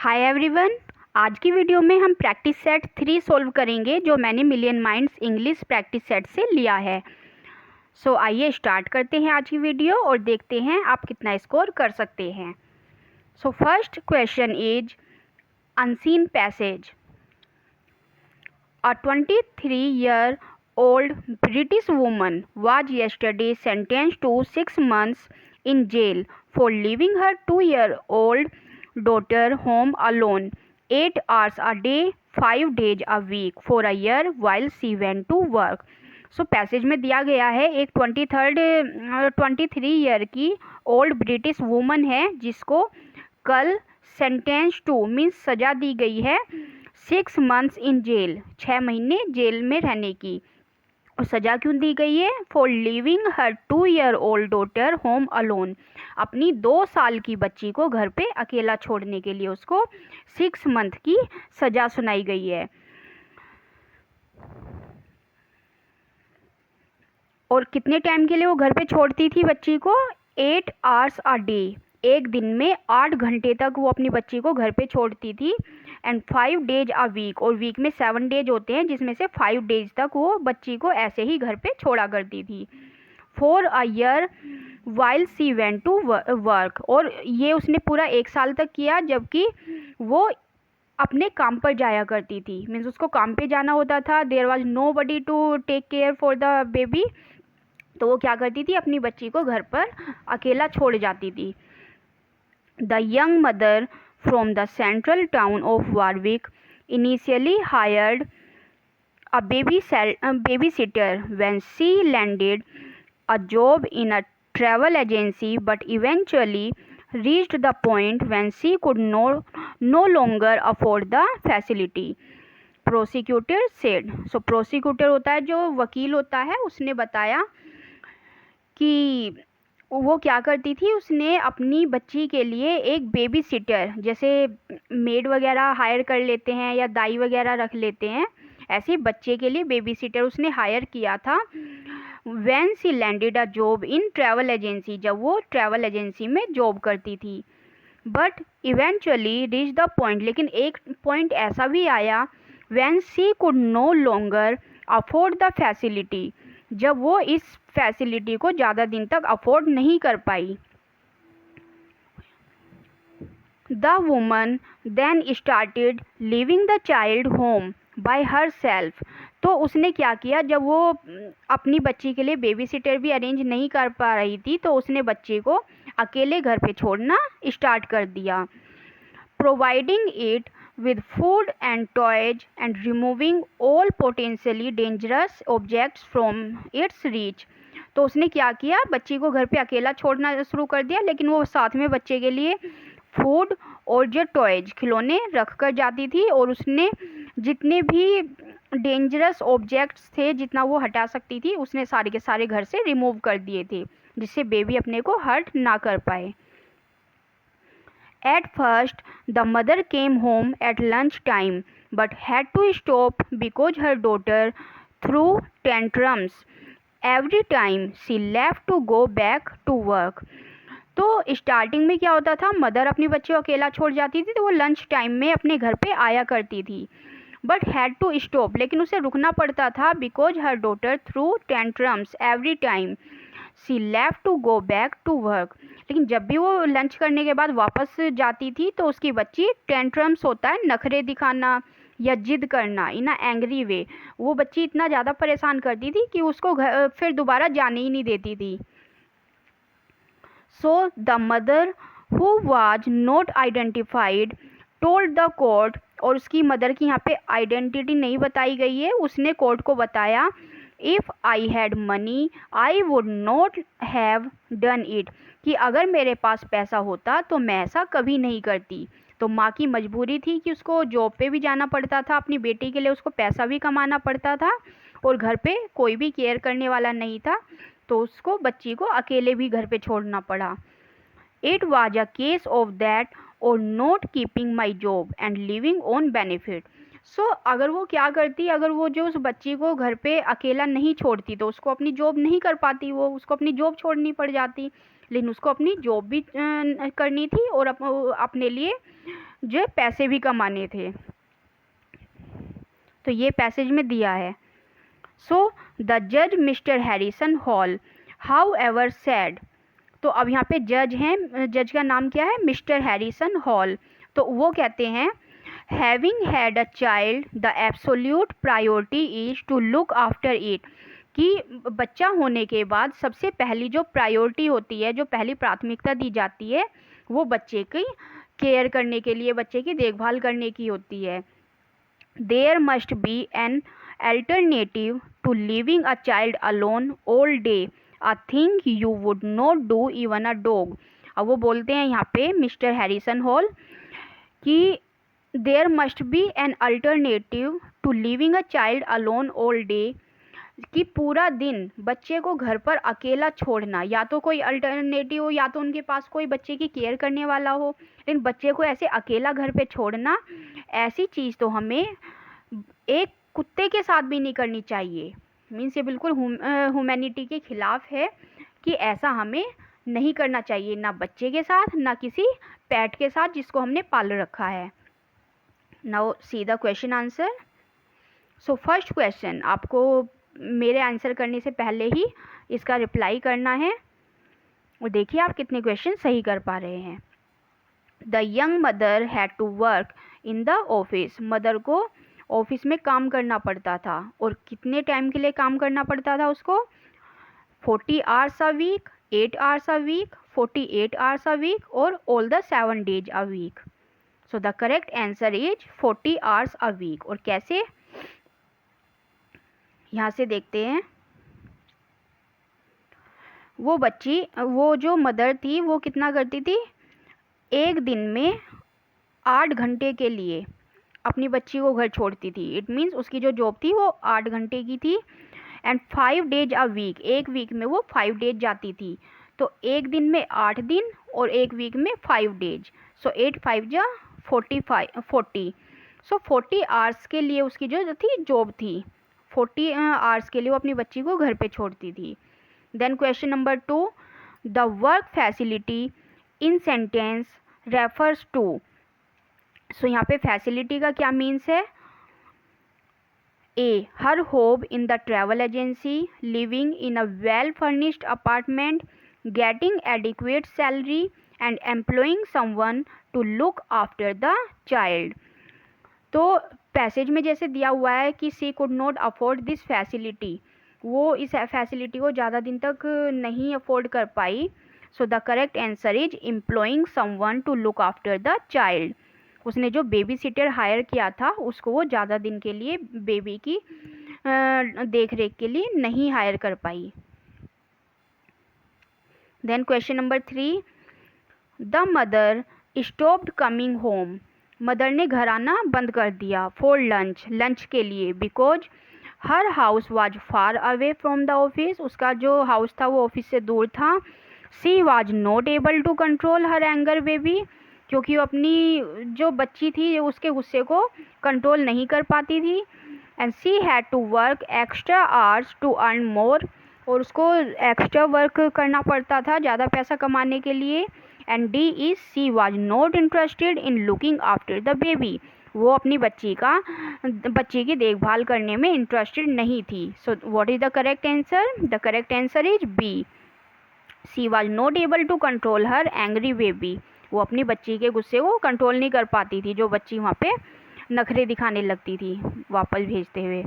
Hi everyone. आज की video में हम प्रैक्टिस सेट 3 सॉल्व करेंगे जो मैंने million minds English practice set से लिया है। सो आइए स्टार्ट करते हैं आज की वीडियो और देखते हैं आप कितना स्कोर कर सकते हैं। So first question is unseen passage. A 23-year-old British woman was yesterday sentenced to 6 months in jail for leaving her 2-year-old daughter home alone 8 hours a day, 5 days a week for a year while she went to work. So passage में दिया गया है एक 23 year की old British woman है जिसको कल sentence two means सज़ा दी गई है 6 मंथ्स इन जेल, 6 महीने जेल में रहने की। और सज़ा क्यों दी गई है? For living her 2-year-old daughter home alone, अपनी 2 साल की बच्ची को घर पे अकेला छोड़ने के लिए उसको 6 मंथ की सज़ा सुनाई गई है। और कितने टाइम के लिए वो घर पे छोड़ती थी बच्ची को? 8 hours a day, एक दिन में 8 घंटे तक वो अपनी बच्ची को घर पे छोड़ती थी। एंड 5 days a week, और वीक में 7 days होते हैं जिसमें से 5 days तक वो बच्ची को ऐसे ही घर पे छोड़ा करती थी। For a year while she went to work, और ये उसने पूरा 1 साल तक किया जबकि वो अपने काम पर जाया करती थी। मीन्स उसको काम पे जाना होता था। There was nobody to take care for the baby, तो वो क्या करती थी, अपनी बच्ची को घर पर अकेला छोड़ जाती थी। The young mother from the central town of Warwick initially hired a babysitter when she landed a job in a travel agency, but eventually reached the point when she could no longer afford the facility, prosecutor said. So prosecutor होता है जो वकील होता है, उसने बताया कि वो क्या करती थी, उसने अपनी बच्ची के लिए एक बेबी सिटर, जैसे मेड वगैरह हायर कर लेते हैं या दाई वगैरह रख लेते हैं, ऐसे बच्चे के लिए बेबी सिटर उसने हायर किया था। When she landed a job in travel agency, जब वो ट्रैवल एजेंसी में जॉब करती थी। But eventually reach the point, लेकिन एक पॉइंट ऐसा भी आया when she could no longer afford the facility, जब वो इस फैसिलिटी को ज़्यादा दिन तक अफोर्ड नहीं कर पाई। The woman then started living the child home by herself, तो उसने क्या किया, जब वो अपनी बच्ची के लिए बेबी सिटर भी अरेंज नहीं कर पा रही थी तो उसने बच्चे को अकेले घर पे छोड़ना स्टार्ट कर दिया। Providing it with food and toys and removing all potentially dangerous objects from its reach, तो उसने क्या किया, बच्ची को घर पे अकेला छोड़ना शुरू कर दिया, लेकिन वो साथ में बच्चे के लिए फूड और जो टॉयज खिलौने रख कर जाती थी, और उसने जितने भी डेंजरस ऑब्जेक्ट्स थे जितना वो हटा सकती थी उसने सारे के सारे घर से रिमूव कर दिए थे जिससे बेबी अपने को हर्ट ना कर पाए। At first, the mother came home at lunch time but had to stop because her daughter threw tantrums every time she left to go back to work. तो स्टार्टिंग में क्या होता था, मदर अपनी बच्ची को अकेला छोड़ जाती थी तो वो लंच टाइम में अपने घर पे आया करती थी। बट हैड टू स्टॉप, लेकिन उसे रुकना पड़ता था because her daughter threw tantrums every time she left to go back to work, लेकिन जब भी वो लंच करने के बाद वापस जाती थी तो उसकी बच्ची टेंट्रम्स होता है नखरे दिखाना या जिद करना इन अ एंग्री वे, वो बच्ची इतना ज़्यादा परेशान करती थी कि उसको फिर दोबारा जाने ही नहीं देती थी। So the mother who was not identified told the court, और उसकी मदर की यहाँ पे आइडेंटिटी नहीं बताई गई है, उसने कोर्ट को बताया if I had money I would not have done it, कि अगर मेरे पास पैसा होता तो मैं ऐसा कभी नहीं करती। तो माँ की मजबूरी थी कि उसको जॉब पे भी जाना पड़ता था, अपनी बेटी के लिए उसको पैसा भी कमाना पड़ता था, और घर पे कोई भी केयर करने वाला नहीं था, तो उसको बच्ची को अकेले भी घर पे छोड़ना पड़ा। It was a case of that और not keeping my job and living on benefit. So अगर वो क्या करती, अगर वो जो उस बच्ची को घर पे अकेला नहीं छोड़ती तो उसको अपनी जॉब नहीं कर पाती, वो उसको अपनी जॉब छोड़नी पड़ जाती, लेकिन उसको अपनी जॉब भी करनी थी और अपने लिए जो पैसे भी कमाने थे। तो ये पैसेज में दिया है। सो द जज mister Harrison hall how ever sad. तो अब यहाँ पे जज हैं, जज का नाम क्या है, मिस्टर हैरिसन हॉल। तो वो कहते हैं having had a child the absolute priority is to look after it, कि बच्चा होने के बाद सबसे पहली जो प्रायोरिटी होती है, जो पहली प्राथमिकता दी जाती है, वो बच्चे की केयर करने के लिए, बच्चे की देखभाल करने की होती है। There must be an alternative to leaving a child alone all day, a thing you would not do even a dog. अब वो बोलते हैं यहाँ पे मिस्टर हैरिसन हॉल कि there must be an alternative to leaving a child alone all day, कि पूरा दिन बच्चे को घर पर अकेला छोड़ना, या तो कोई अल्टरनेटिव हो, या तो उनके पास कोई बच्चे की केयर करने वाला हो, लेकिन बच्चे को ऐसे अकेला घर पे छोड़ना, ऐसी चीज़ तो हमें एक कुत्ते के साथ भी नहीं करनी चाहिए। मीन्स ये बिल्कुल ह्यूमैनिटी के खिलाफ है कि ऐसा हमें नहीं करना चाहिए, ना बच्चे के साथ, ना किसी पेट के साथ जिसको हमने पाल रखा है। Now see the question answer. So first question, आपको मेरे आंसर करने से पहले ही इसका रिप्लाई करना है, और देखिए आप कितने क्वेश्चन सही कर पा रहे हैं। The young mother had to work in the office. Mother को ऑफिस में काम करना पड़ता था, और कितने टाइम के लिए काम करना पड़ता था उसको, 40 hours a week, 8 hours a week, 48 hours a week, और all the 7 days a week. So the correct answer is 40 hours a week. और कैसे, यहाँ से देखते हैं। वो जो मदर थी वो कितना करती थी, एक दिन में 8 घंटे के लिए अपनी बच्ची को घर छोड़ती थी। इट मीन्स उसकी जो जॉब थी वो 8 घंटे की थी। एंड 5 डेज अ वीक, एक वीक में वो 5 डेज जाती थी। तो एक दिन में 8 दिन और एक वीक में 5 डेज। सो 8 5 जा 40। सो 40 आवर्स के लिए उसकी जो थी जॉब थी, 40 आवर्स के लिए वो अपनी बच्ची को घर पे छोड़ती थी। Then question number 2, the work facility in sentence refers to. So यहाँ पे फैसिलिटी का क्या मीन्स है, A her home in the travel agency, living in a well furnished apartment, getting adequate salary and employing someone to look after the child. तो passage में जैसे दिया हुआ है कि she could not afford this facility, वो इस facility को ज़्यादा दिन तक नहीं अफोर्ड कर पाई। So the correct answer is employing someone to look after the child. उसने जो बेबी सिटर हायर किया था उसको वो ज़्यादा दिन के लिए बेबी की देख रेख के लिए नहीं हायर कर पाई। Then question number 3, the mother stopped coming home. Mother ने घर आना बंद कर दिया, फॉर लंच, लंच के लिए, because her house was far away from the office, उसका जो हाउस था वो ऑफिस से दूर था। She was not able to control her anger baby, क्योंकि वो अपनी जो बच्ची थी उसके गुस्से को कंट्रोल नहीं कर पाती थी। And she had to work extra hours to earn more, और उसको एक्स्ट्रा वर्क करना पड़ता था ज़्यादा पैसा कमाने के लिए। And D is C was not interested in looking after the baby, वो अपनी बच्ची की देखभाल करने में इंटरेस्टेड नहीं थी। So what is the correct answer, the correct answer is B, she was not able to control her angry baby, वो अपनी बच्ची के गुस्से को कंट्रोल नहीं कर पाती थी, जो बच्ची वहाँ पे नखरे दिखाने लगती थी वापस भेजते हुए।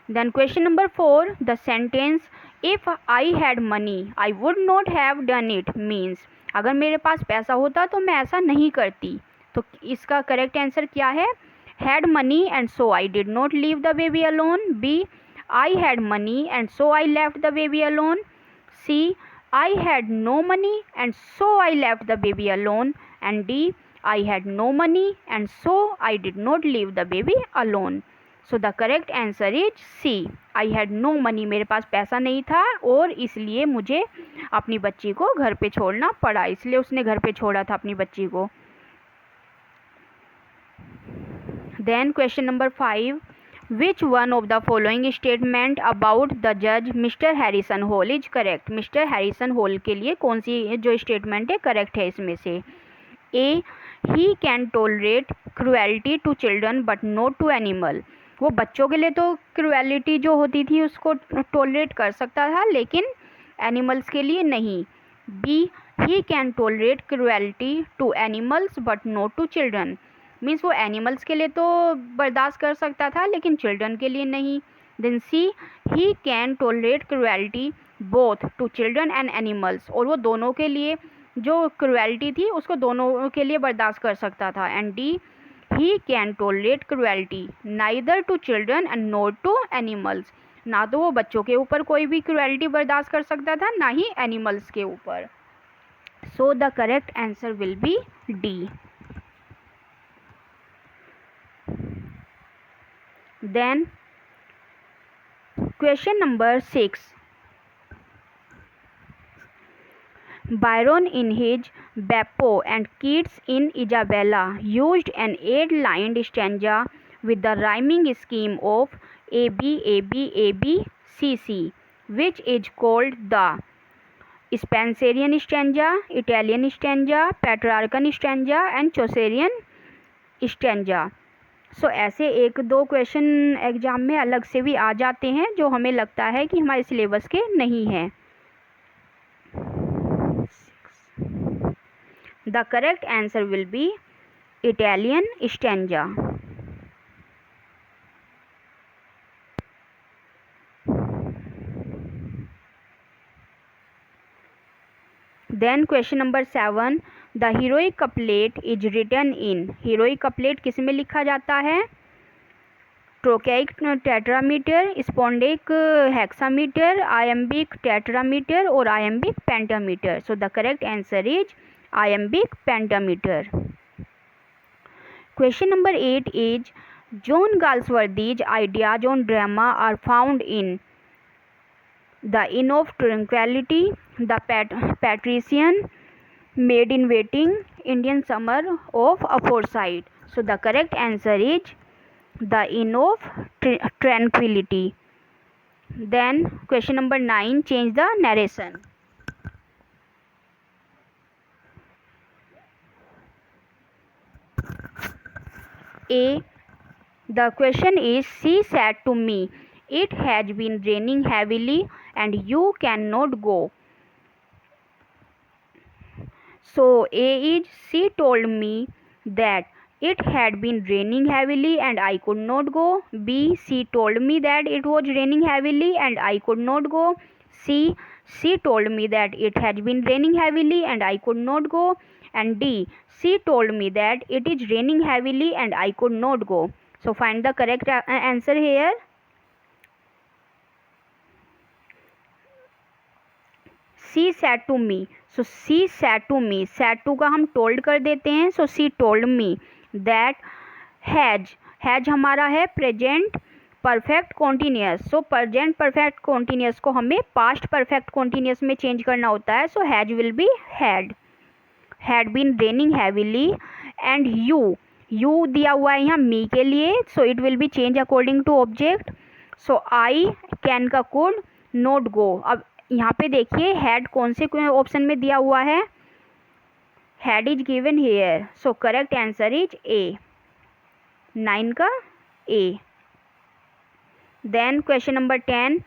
Then question number 4, the sentence if I had money I would not have done it means, अगर मेरे पास पैसा होता तो मैं ऐसा नहीं करती। तो इसका करेक्ट आंसर क्या है, had money and so I did not leave the baby alone, B I had money and so I left the baby alone, C I had no money and so I left the baby alone, and D I had no money and so I did not leave the baby alone. So the correct answer is C, I had no money, मेरे पास पैसा नहीं था और इसलिए मुझे अपनी बच्ची को घर पे छोड़ना पड़ा, इसलिए उसने घर पे छोड़ा था अपनी बच्ची को। Then question number 5, which one of the following statement about the judge Mr. Harrison Hall is correct? Mr. Harrison Hall के लिए कौन सी जो स्टेटमेंट है करेक्ट है इसमें से, A he can tolerate cruelty to children but not to animal. वो बच्चों के लिए तो क्रुएलिटी जो होती थी उसको टॉलरेट कर सकता था, लेकिन एनिमल्स के लिए नहीं। B, he can tolerate cruelty to animals but not to children, means वो एनिमल्स के लिए तो बर्दाश्त कर सकता था लेकिन चिल्ड्रन के लिए नहीं। Then C, he can tolerate cruelty both to children and animals, और वो दोनों के लिए जो क्रुएल्टी थी उसको दोनों के लिए बर्दाश्त कर सकता था। And D, he can tolerate cruelty neither to children and not to animals, ना तो वो बच्चों के ऊपर कोई भी क्रुएल्टी बर्दाश्त कर सकता था, ना ही एनिमल्स के ऊपर। सो the correct answer will be D. Then question number 6. Byron in his Beppo and Keats in Isabella used an 8-lined stanza with the rhyming scheme of AB AB AB CC, which is called the Spenserian stanza, Italian stanza, Petrarchan stanza and Chaucerian stanza. सो ऐसे एक दो question exam में अलग से भी आ जाते हैं जो हमें लगता है कि हमारे सिलेबस के नहीं हैं। The correct answer will be Italian stanza. Then question number 7, the heroic couplet is written in. Heroic couplet किस में लिखा जाता है? Trochaic tetrameter, spondaic hexameter, iambic tetrameter और iambic pentameter. So the correct answer is iambic pentameter. Question number 8 is John Galsworthy's ideas on drama are found in the inn of tranquillity, the patrician, maid in waiting, Indian summer of a Forsyte. So the correct answer is the inn of tranquility. Then question number 9, change the narration. A, the question is, she said to me, it has been raining heavily and you cannot go. So A is, she told me that it had been raining heavily and I could not go. B, she told me that it was raining heavily and I could not go. C, she told me that it had been raining heavily and I could not go. And D, she told me that it is raining heavily and I could not go. So find the correct answer here. She said to me. So she said to me, said to का हम told कर देते हैं. So she told me that has हमारा है present perfect continuous. So present perfect continuous को हमें past perfect continuous में change करना होता है. So has will be had been raining heavily and you दिया हुआ है यहाँ me के लिए. So it will be change according to object. So I can का could not go. अब यहाँ पे देखिए हैड कौन से ऑप्शन में दिया हुआ है? Had is given here. So correct answer is A, 9 का A. Then question number 10,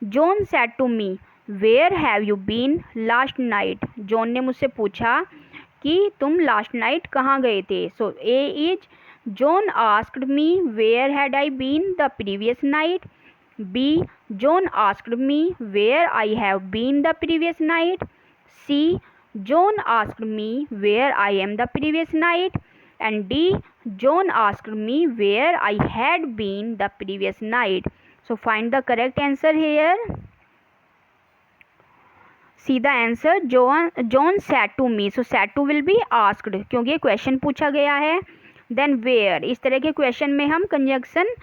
John said to me where have you been last night. John ने मुझसे पूछा कि तुम लास्ट नाइट कहाँ गए थे. So A is, John asked me where had I been the previous night. B, John asked me where I have been the previous night. C, John asked me where I am the previous night. And D, John asked me where I had been the previous night. So find the correct answer here. See the answer. John said to me. So said to will be asked क्योंकि ये question पूछा गया है. Then where, इस तरह के question में हम कंजक्शन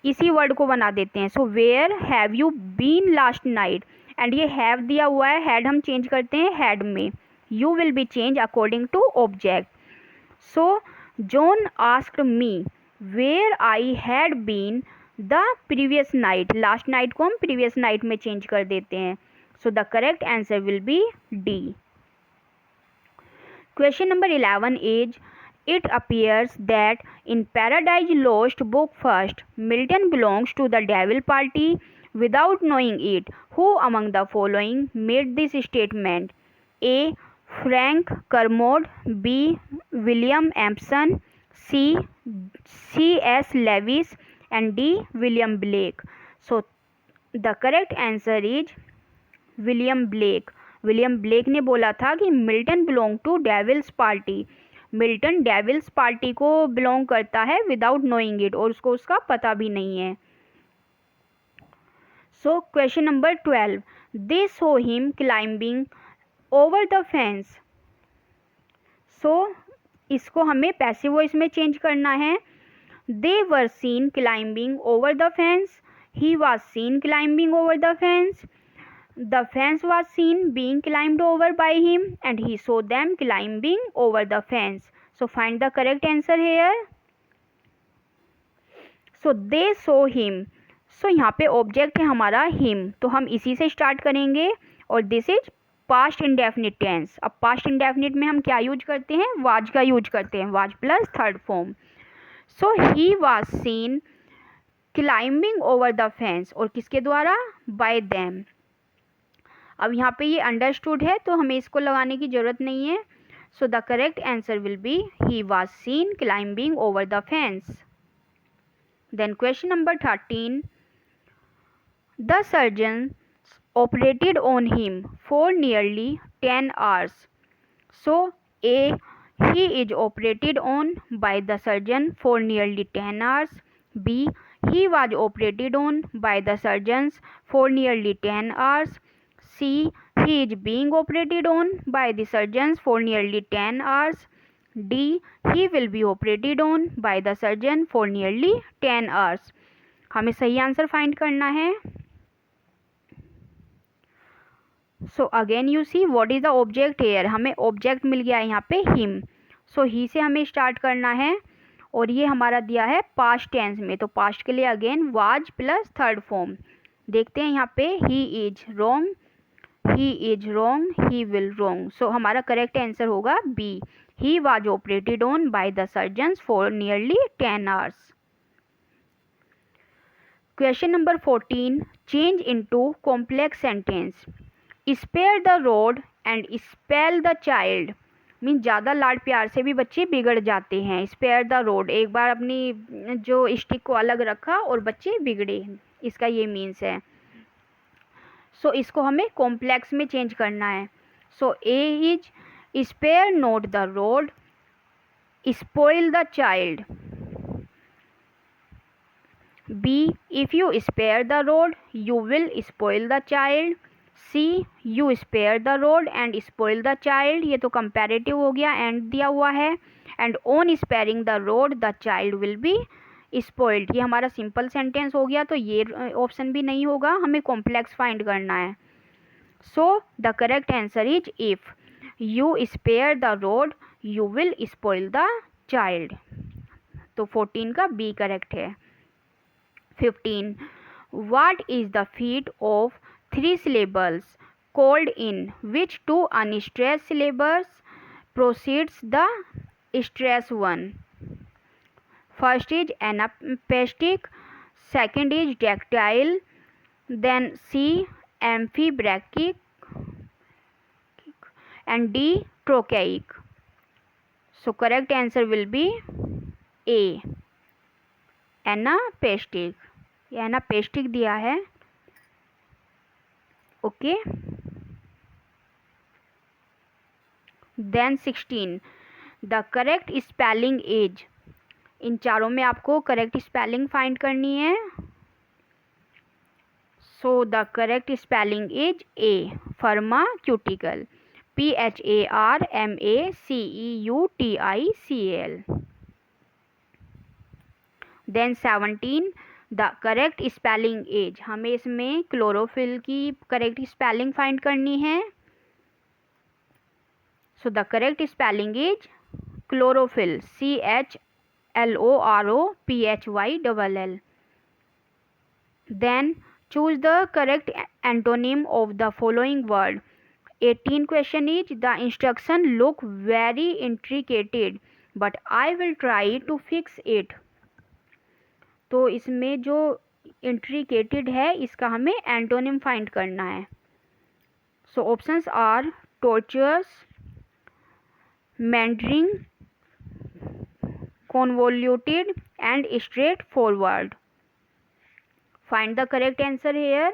इसी वर्ड को बना देते हैं. So where have you been last night, and ये हैव दिया हुआ है, हैड हम चेंज करते हैं हैड में. You will be change according to object. So John asked me where I had been the previous night. Last night को हम प्रीवियस नाइट में चेंज कर देते हैं. So the correct answer will be D. Question number 11 is, It appears that in Paradise Lost book first, Milton belongs to the devil party without knowing it. Who among the following made this statement? A. Frank Kermode, B. William Empson, C. C.S. Lewis, and D. William Blake. So the correct answer is William Blake. William Blake ने बोला था कि Milton belong to devil's party. Milton devil's party को belong करता है without knowing it, और उसको उसका पता भी नहीं है. So question number 12. They saw him climbing over the fence. So इसको हमें पैसिव वॉइस में चेंज करना है. They were seen climbing over the fence. He was seen climbing over the fence. The fence was seen being climbed over by him and he saw them climbing over the fence. So find the correct answer here. So they saw him. So यहाँ पे object है हमारा him, तो हम इसी से start करेंगे. और this is past indefinite tense. अब पास्ट इंडेफिनिट में हम क्या यूज करते हैं? वाज का यूज करते हैं, was plus third form. So he was seen climbing over the fence, और किसके द्वारा? Bye them. अब यहाँ पे ये अंडरस्टूड है तो हमें इसको लगाने की ज़रूरत नहीं है. So the correct answer will be he was seen climbing over the fence. Then question number 13. The surgeon operated on him for nearly 10 hours. So A he is operated on by the surgeon for nearly 10 hours. B he was operated on by the surgeons for nearly 10 hours. C. He is being operated on by the surgeons for nearly 10 hours. D. He will be operated on by the surgeon for nearly 10 hours. हमें सही answer find करना है. So again you see what is the object here. हमें object मिल गया है यहाँ pay him. सो ही से हमें स्टार्ट करना है, और ये हमारा दिया है पास्ट टेंस में, तो पास्ट के लिए again was plus third form. देखते हैं यहाँ पे he is wrong, he is wrong, he will wrong. So हमारा करेक्ट आंसर होगा B. He was operated on by the surgeons for nearly 10 hours. Question number 14. Change into complex sentence. Spare the rod and spell the child. Mean ज़्यादा लाड प्यार से भी बच्चे बिगड़ जाते हैं. स्पेयर द रोड, एक बार अपनी जो स्टिक को अलग रखा और बच्चे बिगड़े, इसका ये मीन्स है. सो इसको हमें कॉम्प्लेक्स में चेंज करना है. So A is spare not the rod, spoil the child. B if you spare the rod you will spoil the child. C you spare the rod and spoil the child. ये तो comparative हो गया, and दिया हुआ है. And on sparing the rod the child will be spoiled. ये हमारा simple sentence हो गया, तो ये ऑप्शन भी नहीं होगा, हमें कॉम्प्लेक्स फाइंड करना है. So the correct answer is if you spare the rod you will spoil the child. तो 14 का बी करेक्ट है. 15. What is the feet of 3 syllables called in which 2 unstressed syllables precedes the stressed one? First is anapestic, second is dactyl, then C amphibrachyic, and D trochaic. So correct answer will be A anapestic. anapestic दिया है. Okay. Then 16. The correct spelling is. इन चारों में आपको correct spelling find करनी है. So the correct spelling is a pharmaceutical, PHARMACEUTICAL. Then 17. The correct spelling is. हमें इसमें क्लोरोफिल की करेक्ट स्पेलिंग फाइंड करनी है. So the correct spelling is chlorophyll, CHLOROPHYLL. Then choose the correct antonym of the following word. 18 question is the instruction look very intricated. But I will try to fix it. तो इसमें जो intricated है इसका हमें antonym find करना है। So options are torturous, meandering, convoluted and straightforward. Find the correct answer here.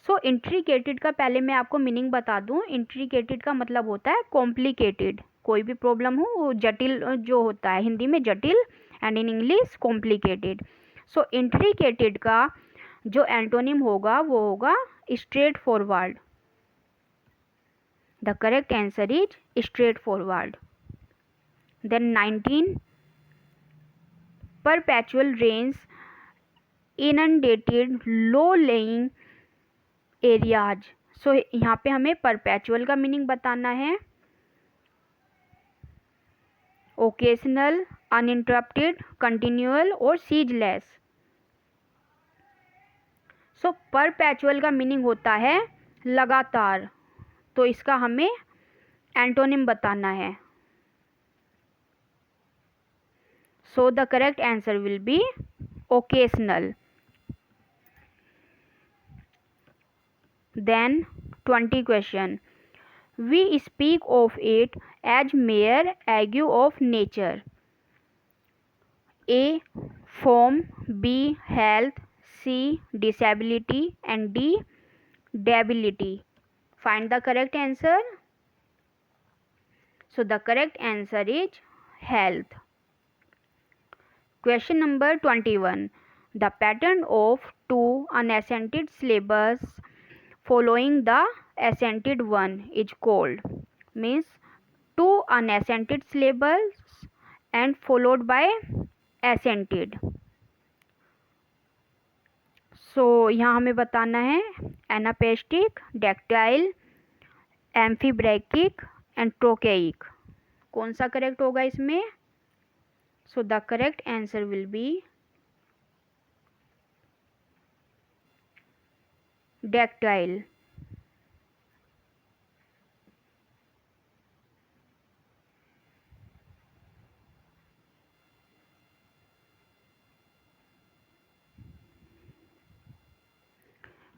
So intricated का पहले मैं आपको मीनिंग बता दूं। इंट्रिकेटेड का मतलब होता है कॉम्प्लिकेटेड। कोई भी प्रॉब्लम हो वो जटिल जो होता है, हिंदी में जटिल and in English complicated. So intricated का जो एंटोनिम होगा वो होगा straight forward. The correct answer is straight forward. Then 19, perpetual rains inundated low-lying areas. So यहाँ पे हमें perpetual का मीनिंग बताना है। occasional, uninterrupted, continual और ceaseless. So perpetual का मीनिंग होता है लगातार, तो इसका हमें एंटोनिम बताना है। So the correct answer will be occasional. Then 20 question. We speak of it as mere ague of nature. A. Form, B. Health, C. Disability and D. Debility. Find the correct answer. So the correct answer is health. Question number 21. The pattern of two unaccented syllables following the accented one is called, means two unaccented syllables and followed by accented. So यहाँ हमें बताना है एनापेस्टिक, dactyl, एम्फीब्रैकिक and ट्रोकेइक। कौन सा correct होगा इसमें? So the correct answer will be dactyl.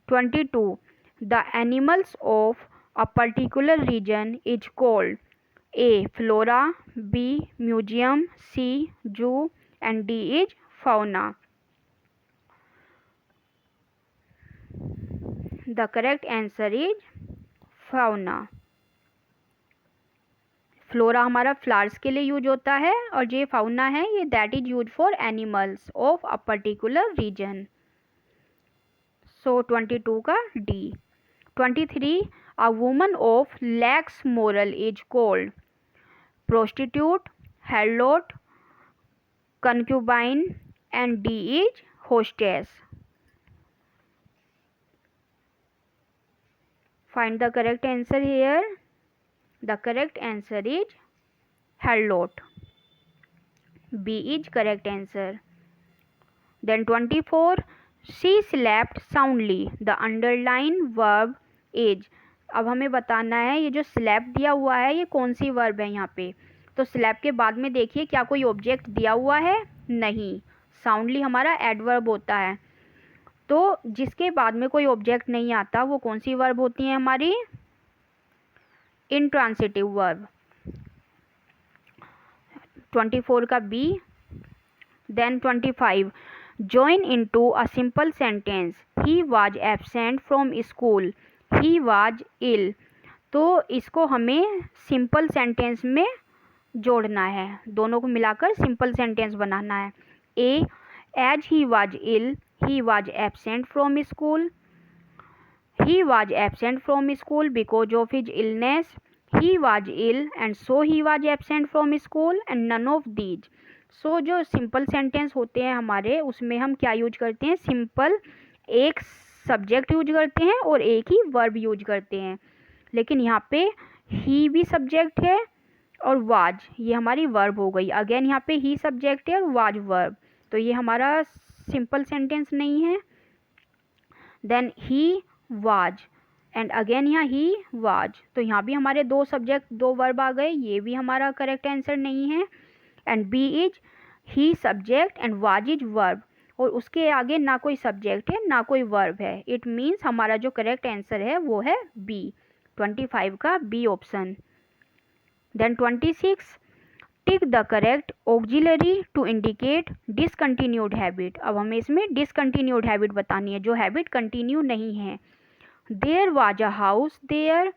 (22) The animals of a particular region is called A. Flora, B. Museum, C. Zoo and D is fauna. The correct answer is fauna. Flora हमारा flowers के लिए use होता है और जो fauna है ये that is use for animals of a particular region. So 22 का D. 23 a woman of lax moral is called prostitute, harlot, concubine and D is hostess. Find the correct answer here. The correct answer is harlot. B is correct answer. Then 24, she slept soundly. The underlined verb is, अब हमें बताना है ये जो slab दिया हुआ है ये कौन सी वर्ब है यहाँ पे। तो स्लैप के बाद में देखिए क्या कोई ऑब्जेक्ट दिया हुआ है? नहीं। साउंडली हमारा एडवर्ब होता है, तो जिसके बाद में कोई ऑब्जेक्ट नहीं आता वो कौन सी वर्ब होती है हमारी? Intransitive verb. 24 का B. Then 25 join into a simple sentence. He was absent from school. He was ill. तो इसको हमें सिंपल सेंटेंस में जोड़ना है, दोनों को मिलाकर सिंपल सेंटेंस बनाना है। A, as he was ill he was absent from school. He was absent from school because of his illness. He was ill and so he was absent from school and none of these. So जो simple sentence होते हैं हमारे उसमें हम क्या use करते हैं? Simple एक सब्जेक्ट यूज करते हैं और एक ही वर्ब यूज करते हैं। लेकिन यहाँ पे ही भी सब्जेक्ट है और वाज ये हमारी वर्ब हो गई। अगेन यहाँ पे ही सब्जेक्ट है और वाज वर्ब, तो ये हमारा सिंपल सेंटेंस नहीं है। Then he was and again यहाँ ही वाज, तो यहाँ भी हमारे दो सब्जेक्ट दो वर्ब आ गए, ये भी हमारा करेक्ट आंसर नहीं है। And B is he subject and was is verb, और उसके आगे ना कोई सब्जेक्ट है ना कोई वर्ब है। इट मीन्स हमारा जो करेक्ट आंसर है वो है बी, 25 का B option. Then 26, tick the correct auxiliary to indicate discontinued habit. अब हमें इसमें डिसकंटिन्यूड हैबिट बतानी है, जो हैबिट कंटिन्यू नहीं है। There was a house there,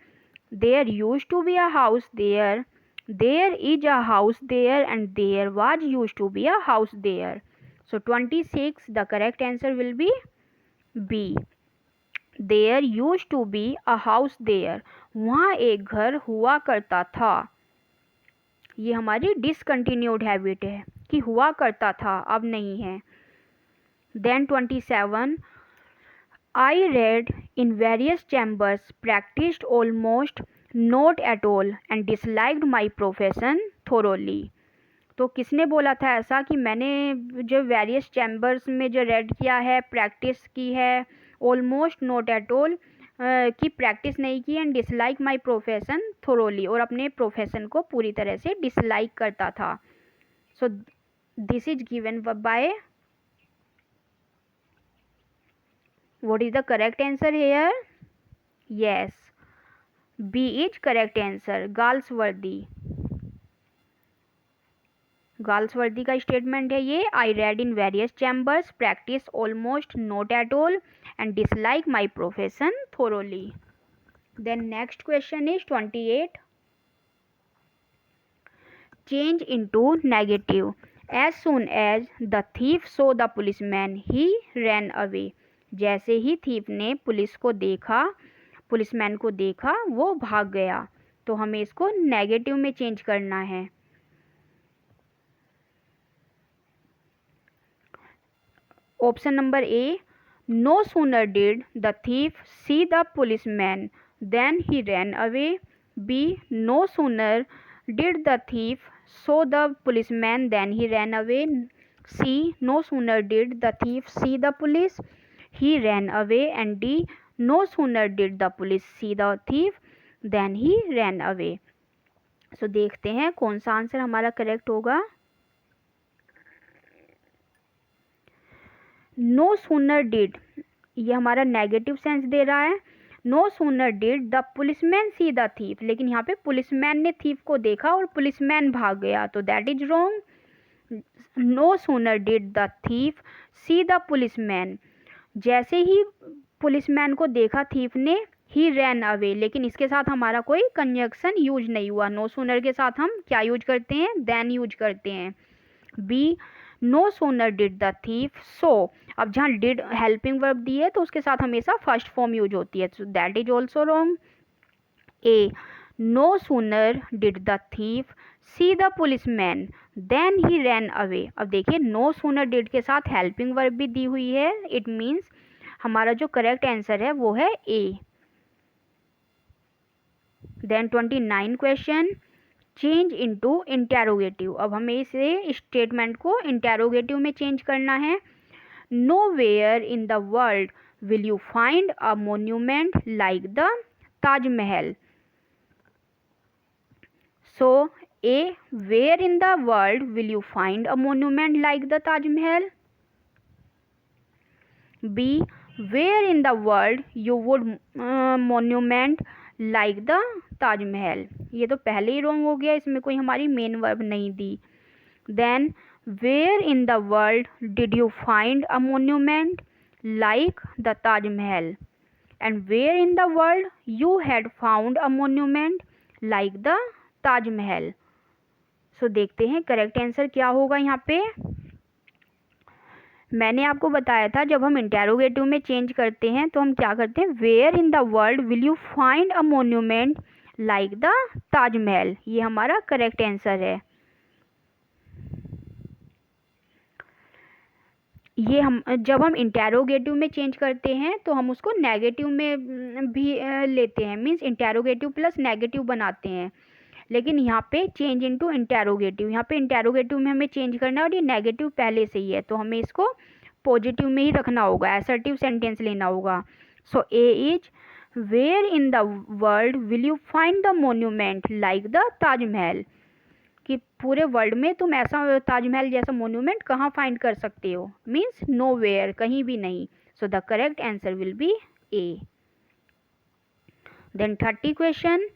there used to be a house there, there is a house there, and there was used to be a house there. So 26, the correct answer will be B. There used to be a house there. वहाँ एक घर हुआ करता था। ये हमारी discontinued habit है कि हुआ करता था, अब नहीं है। Then 27, I read in various chambers, practiced almost not at all, and disliked my profession thoroughly. तो किसने बोला था ऐसा कि मैंने जो वेरियस चैम्बर्स में जो रेड किया है, प्रैक्टिस की है, ऑलमोस्ट नॉट एट ऑल की प्रैक्टिस नहीं की, and dislike my profession thoroughly, और अपने प्रोफेशन को पूरी तरह से डिसलाइक करता था। So this is given by, what is the correct answer here? Yes, B is correct answer, Galsworthy. Galsworthy का स्टेटमेंट है ये, I read in various chambers, practice almost not at all, and dislike my profession thoroughly. Then next question is 28, change into negative. As soon as the thief so the policeman he ran away. जैसे ही thief ने police को देखा, policeman को देखा, वो भाग गया। तो हमें इसको नेगेटिव में चेंज करना है। Option number A, no sooner did the thief see the policeman then he ran away. B, no sooner did the thief so the policeman then he ran away. C, no sooner did the thief see the police he ran away. And D, no sooner did the police see the thief then he ran away. So देखते हैं कौन सा answer हमारा correct होगा। No sooner did, ये हमारा negative sense दे रहा है। No sooner did the policeman see the thief, लेकिन यहाँ पे पुलिसमैन ने थीफ को देखा और पुलिसमैन भाग गया, तो that is wrong. No sooner did the thief see the policeman, जैसे ही पुलिसमैन को देखा थीफ ने, ही रैन अवे, लेकिन इसके साथ हमारा कोई कंजक्शन यूज नहीं हुआ। नो सूनर के साथ हम क्या यूज करते हैं? देन यूज करते हैं। B, no sooner did the thief saw, अब जहाँ डिड हेल्पिंग वर्ब दी है तो उसके साथ हमेशा फर्स्ट फॉर्म यूज होती है, so that is also wrong. A, no sooner did the thief see the policeman then he ran away. अब देखिए नो सूनर डिड के साथ हेल्पिंग वर्ब भी दी हुई है, इट मीन्स हमारा जो करेक्ट आंसर है वो है A. Then 29 question, change into interrogative. अब हमें इसे स्टेटमेंट को इंटेरोगेटिव में चेंज करना है। Nowhere in the world will you find a monument like the Taj Mahal. So A, where in the world will you find a monument like the Taj Mahal. B, where in the world you would monument like the Taj Mahal. ये तो पहले ही wrong हो गया, इसमें कोई हमारी main verb नहीं दी। Then where in the world did you find a monument like the Taj Mahal, and where in the world you had found a monument like the Taj Mahal. So देखते हैं करेक्ट आंसर क्या होगा यहाँ पे। मैंने आपको बताया था जब हम इंटेरोगेटिव में चेंज करते हैं तो हम क्या करते हैं, where in the world will you find a monument like the Taj Mahal, ये हमारा करेक्ट आंसर है। ये हम जब हम इंटेरोगेटिव में चेंज करते हैं तो हम उसको नेगेटिव में भी लेते हैं, मीन्स इंटेरोगेटिव प्लस नेगेटिव बनाते हैं। लेकिन यहाँ पे चेंज इनटू इंटेरोगेटिव, यहाँ पे इंटेरोगेटिव में हमें चेंज करना है और ये नेगेटिव पहले से ही है, तो हमें इसको पॉजिटिव में ही रखना होगा, असर्टिव सेंटेंस लेना होगा। So A is where in the world will you find the monument like the Taj Mahal, कि पूरे वर्ल्ड में तुम ऐसा ताजमहल जैसा मोन्यूमेंट कहाँ फाइंड कर सकते हो, मीन्स नो वेयर, कहीं भी नहीं. So the correct answer will be A. Then 30 question.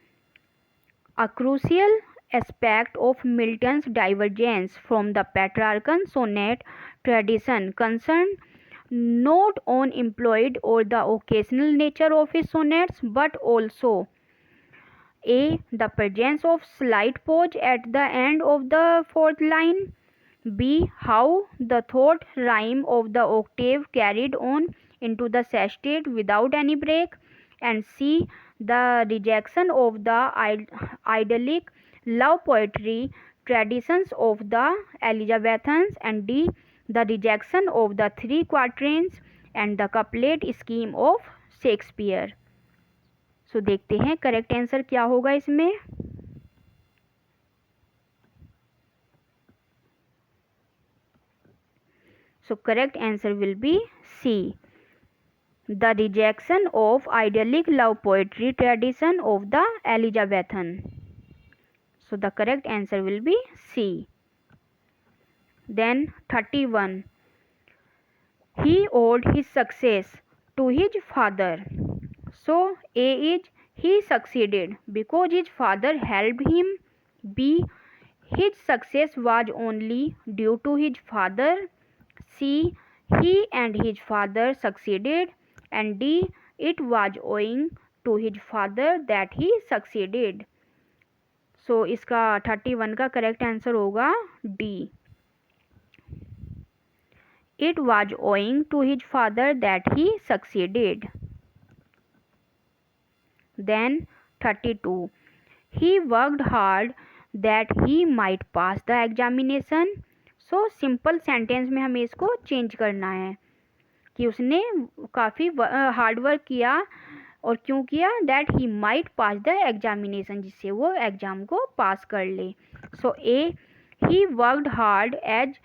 A crucial aspect of Milton's divergence from the Petrarchan sonnet tradition concerned not only employed or the occasional nature of his sonnets, but also A. The presence of slight pause at the end of the fourth line. B. How the thought rhyme of the octave carried on into the sestet without any break. And C. The rejection of the idyllic love poetry traditions of the Elizabethans. And D. The rejection of the three quatrains and the couplet scheme of Shakespeare. सो देखते हैं correct answer क्या होगा इसमें. So correct answer will be C. The rejection of idyllic love poetry tradition of the Elizabethan. So the correct answer will be C. Then 31. He owed his success to his father. So A is he succeeded because his father helped him. B. His success was only due to his father. C. He and his father succeeded. And D. It was owing to his father that he succeeded. So इसका 31 का correct answer होगा D. It was owing to his father that he succeeded. Then 32. He worked hard that he might pass the examination. So simple sentence में हमें इसको change करना है कि उसने काफ़ी हार्ड वर्क किया और क्यों किया, that he might pass the examination, जिससे वो एग्ज़ाम को पास कर ले. So A he worked as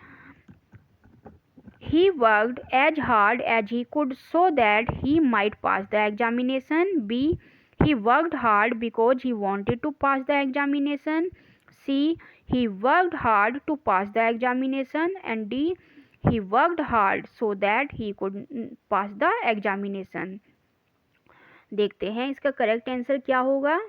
hard as he could so that he might pass the examination. B he worked hard because he wanted to pass the examination. C. He worked hard to pass the examination. And D. He worked hard so that he could pass the examination. देखते हैं इसका correct answer क्या होगा.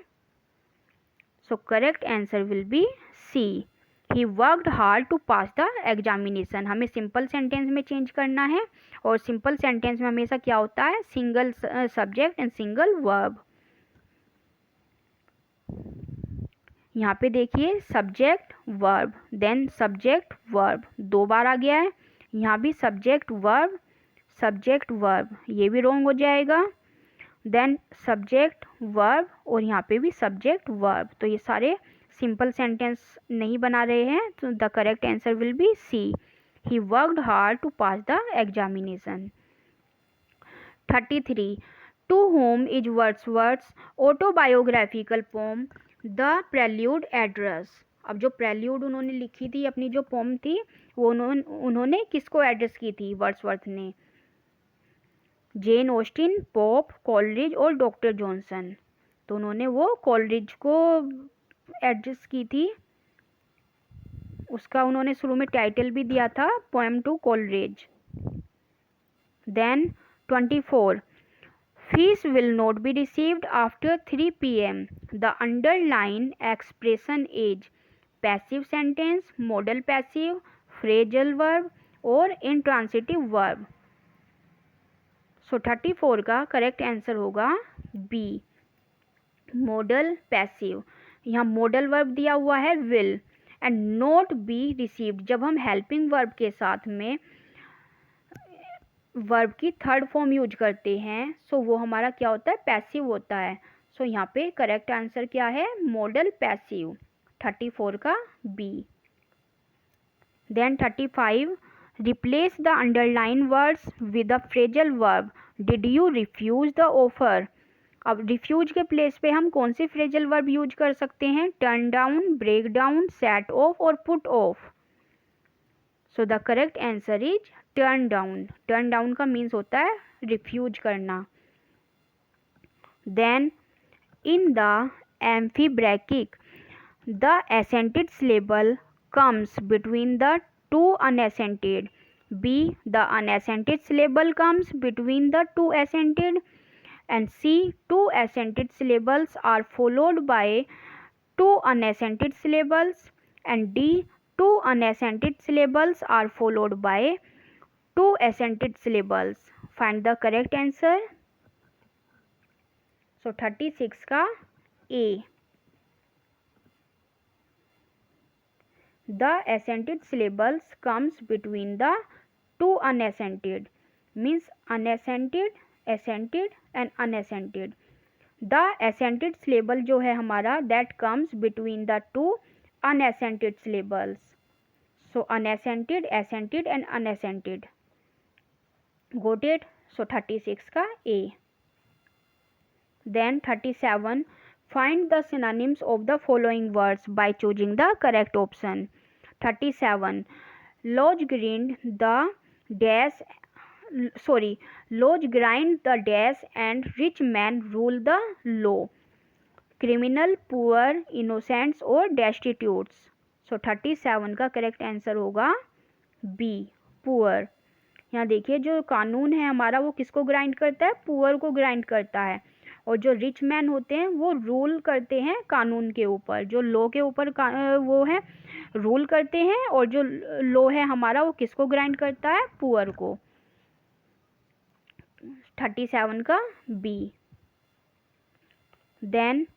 सो correct answer will B C. He worked hard to pass the examination. हमें simple sentence में change करना है और सिंपल सेंटेंस में हमेशा क्या होता है, single subject and single verb. यहाँ पे देखिए subject verb then subject verb 2 बार आ गया है. यहाँ भी सब्जेक्ट वर्ब ये भी रॉन्ग हो जाएगा. देन सब्जेक्ट वर्ब और यहाँ पे भी सब्जेक्ट वर्ब, तो ये सारे सिंपल सेंटेंस नहीं बना रहे हैं. तो the correct answer will be C. He worked hard to pass the examination. 33. To whom is Wordsworth's autobiographical poem the prelude address. अब जो प्रेल्यूड उन्होंने लिखी थी, अपनी जो पोम थी, वो उन्होंने किसको एड्रेस की थी वर्ड्सवर्थ ने, जेन ऑस्टिन, पोप, कॉलरिज और डॉक्टर जॉनसन. तो उन्होंने वो कॉलरिज को एड्रेस की थी. उसका उन्होंने शुरू में टाइटल भी दिया था, poem to Coleridge. Then 24. Fees will not be received after 3 p.m. The underlined expression is passive sentence, modal passive, phrasal verb और intransitive verb. So 34 का करेक्ट आंसर होगा B. modal passive. यहाँ modal verb दिया हुआ है will and not be received. जब हम helping verb के साथ में वर्ब की थर्ड फॉर्म यूज करते हैं, सो वो हमारा क्या होता है, पैसिव होता है. सो यहाँ पे करेक्ट आंसर क्या है, मॉडल पैसिव. 34 का B. Then 35. Replace the underline words with a phrasal verb. Did you refuse the offer. अब रिफ्यूज के प्लेस पे हम कौन सी फ्रेजल वर्ब यूज कर सकते हैं, turn down, break down, set off और put off. So the correct answer is turn down. Turn down का मीन्स होता है रिफ्यूज करना. Then in the amphibrachia, the accented syllable comes between the two unaccented. B. The unaccented syllable comes between the two accented. And C. Two accented syllables are followed by two unaccented syllables. And D. Two unaccented syllables are followed by two accented syllables. Find the correct answer. So 36 का A. The accented syllables comes between the two unaccented, means unaccented, accented and unaccented. The accented syllable जो है हमारा that comes between the two unaccented syllables. So unaccented, accented and unaccented. Got it? So 36 का A. Then 37. Find the synonyms of the following words by choosing the correct option. 37. Lodge grind the dash. Lodge grind the dash and rich man rule the law. Criminal, poor, innocents और destitutes. So 37 का correct answer होगा B, poor. यहाँ देखिए जो कानून है हमारा वो किसको ग्राइंड करता है, पुअर को ग्राइंड करता है. और जो रिच मैन होते हैं वो रूल करते हैं कानून के ऊपर, जो लॉ के ऊपर वो है रूल करते हैं. और जो लॉ है हमारा वो किसको ग्राइंड करता है, पुअर को. 37 का B. Then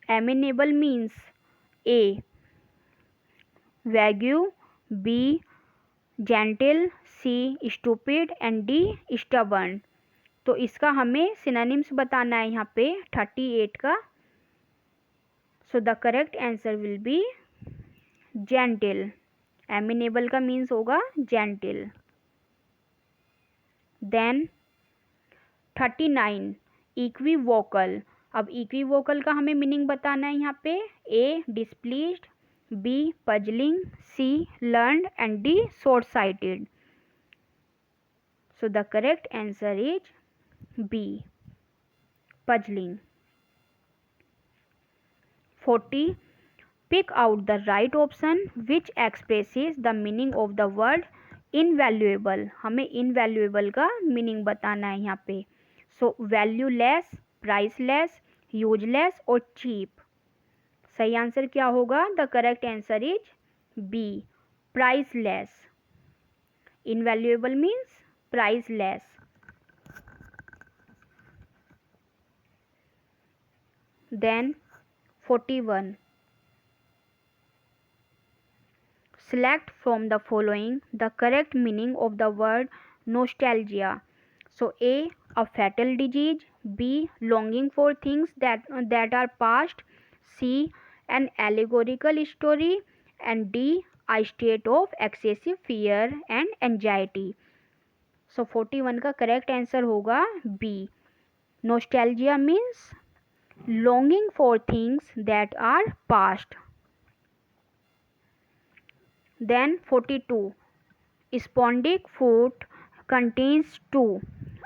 amenable means A vague, B gentle, C stupid and D stubborn. तो इसका हमें सिनोनिम्स बताना है यहाँ पे 38 का. So the correct answer will be gentle. Amenable का मीन्स होगा जेंटिल. Then 39 equivocal. अब इक्विवोकल का हमें मीनिंग बताना है यहाँ पे. A displeased, B puzzling, C learned and D short sighted. So the correct answer is B, puzzling. 40. Pick out the right option which expresses the meaning of the word invaluable. हमें invaluable का meaning बताना है यहाँ पे. So valueless, priceless, useless और cheap. सही answer क्या होगा? The correct answer is B, priceless. Invaluable means priceless. Then 41. Select from the following the correct meaning of the word nostalgia. So A fatal disease, B longing for things that are past, C an allegorical story and D a state of excessive fear and anxiety. So 41 का correct answer होगा B. Nostalgia means longing for things that are past. Then 42. Spondic foot contains two.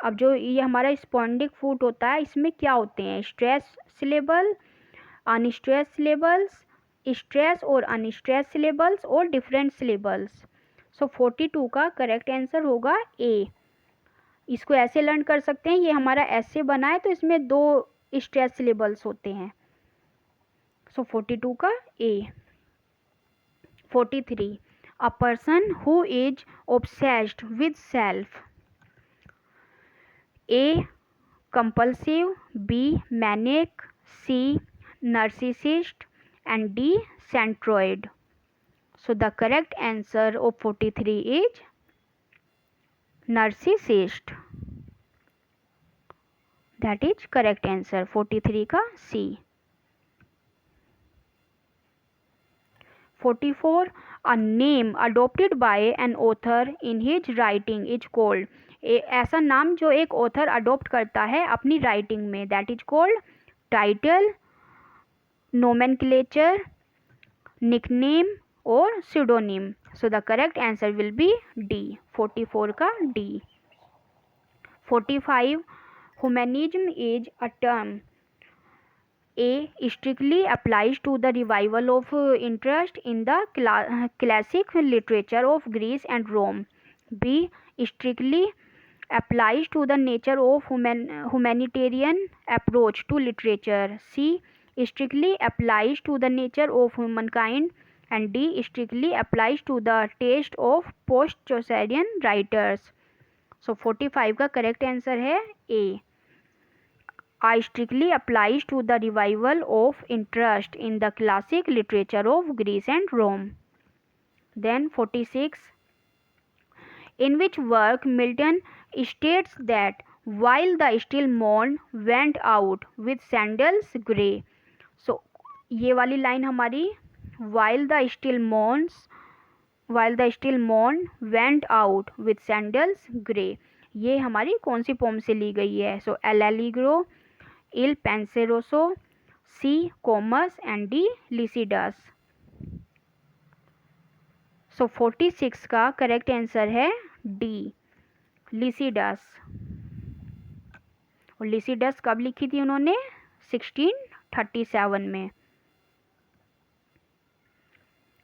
अब जो ये हमारा स्पॉन्डिक फूट होता है इसमें क्या होते हैं, stress syllable, unstress syllables, stress और अनस्ट्रेस सिलेबल्स और डिफरेंट सिलेबल्स. सो 42 का करेक्ट आंसर होगा ए. इसको ऐसे लर्न कर सकते हैं, ये हमारा ऐसे बना है तो इसमें दो स्ट्रेस सिलेबल्स होते हैं. सो 42 का ए. 43. A person who is obsessed with self. A compulsive, B manic, C narcissist and D centroid. So the correct answer of 43 is narcissist. That is correct answer 43 का C. 44. A name adopted by an author in his writing is called. ऐसा नाम जो एक author adopt करता है अपनी writing में, that is called title, nomenclature, nickname और pseudonym. So the correct answer will be D. 44 का D. 45. Humanism is a term A. Strictly applies to the revival of interest in the classic literature of Greece and Rome. B. Strictly applies to the nature of humanitarian approach to literature. C. Strictly applies to the nature of humankind. And D. Strictly applies to the taste of post-Chaucerian writers. So 45 का correct answer है A. I strictly applies to the revival of interest in the classic literature of Greece and Rome. Then 46. In which work Milton states that while the still morn went out with sandals grey. So ये वाली line हमारी while the still morn went out with sandals grey, ये हमारी कौन सी pome से ली गई है? So L'Allegro, Il Penseroso, C Comus and D Lycidas. So 46 का करेक्ट आंसर है डी, लिसिडस. और लिसिडस कब लिखी थी उन्होंने? 1637 में.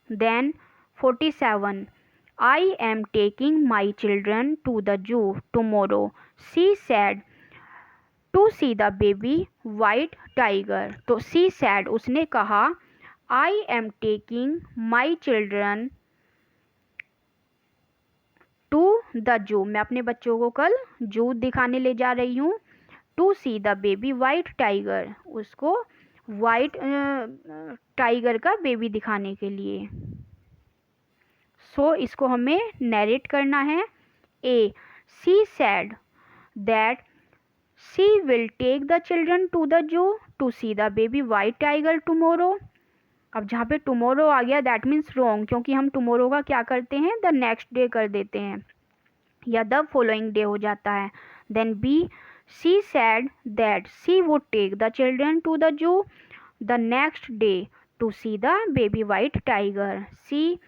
Then 47. I am taking my children to the zoo tomorrow, she said to see the baby white tiger. तो she said उसने कहा I am taking my children to the zoo, मैं अपने बच्चों को कल जू दिखाने ले जा रही हूँ. to see the baby white tiger, उसको वाइट टाइगर का बेबी दिखाने के लिए. सो इसको हमें नरेट करना है. A. She said that she will take the children to the zoo to see the baby white tiger tomorrow. अब जहाँ पे टुमोरो आ गया दैट मीन्स रॉन्ग, क्योंकि हम टुमोरो का क्या करते हैं? द नेक्स्ट डे कर देते हैं या द फॉलोइंग डे हो जाता है. Then B. She said that she would take the children to the zoo the next day to see the baby white tiger. C.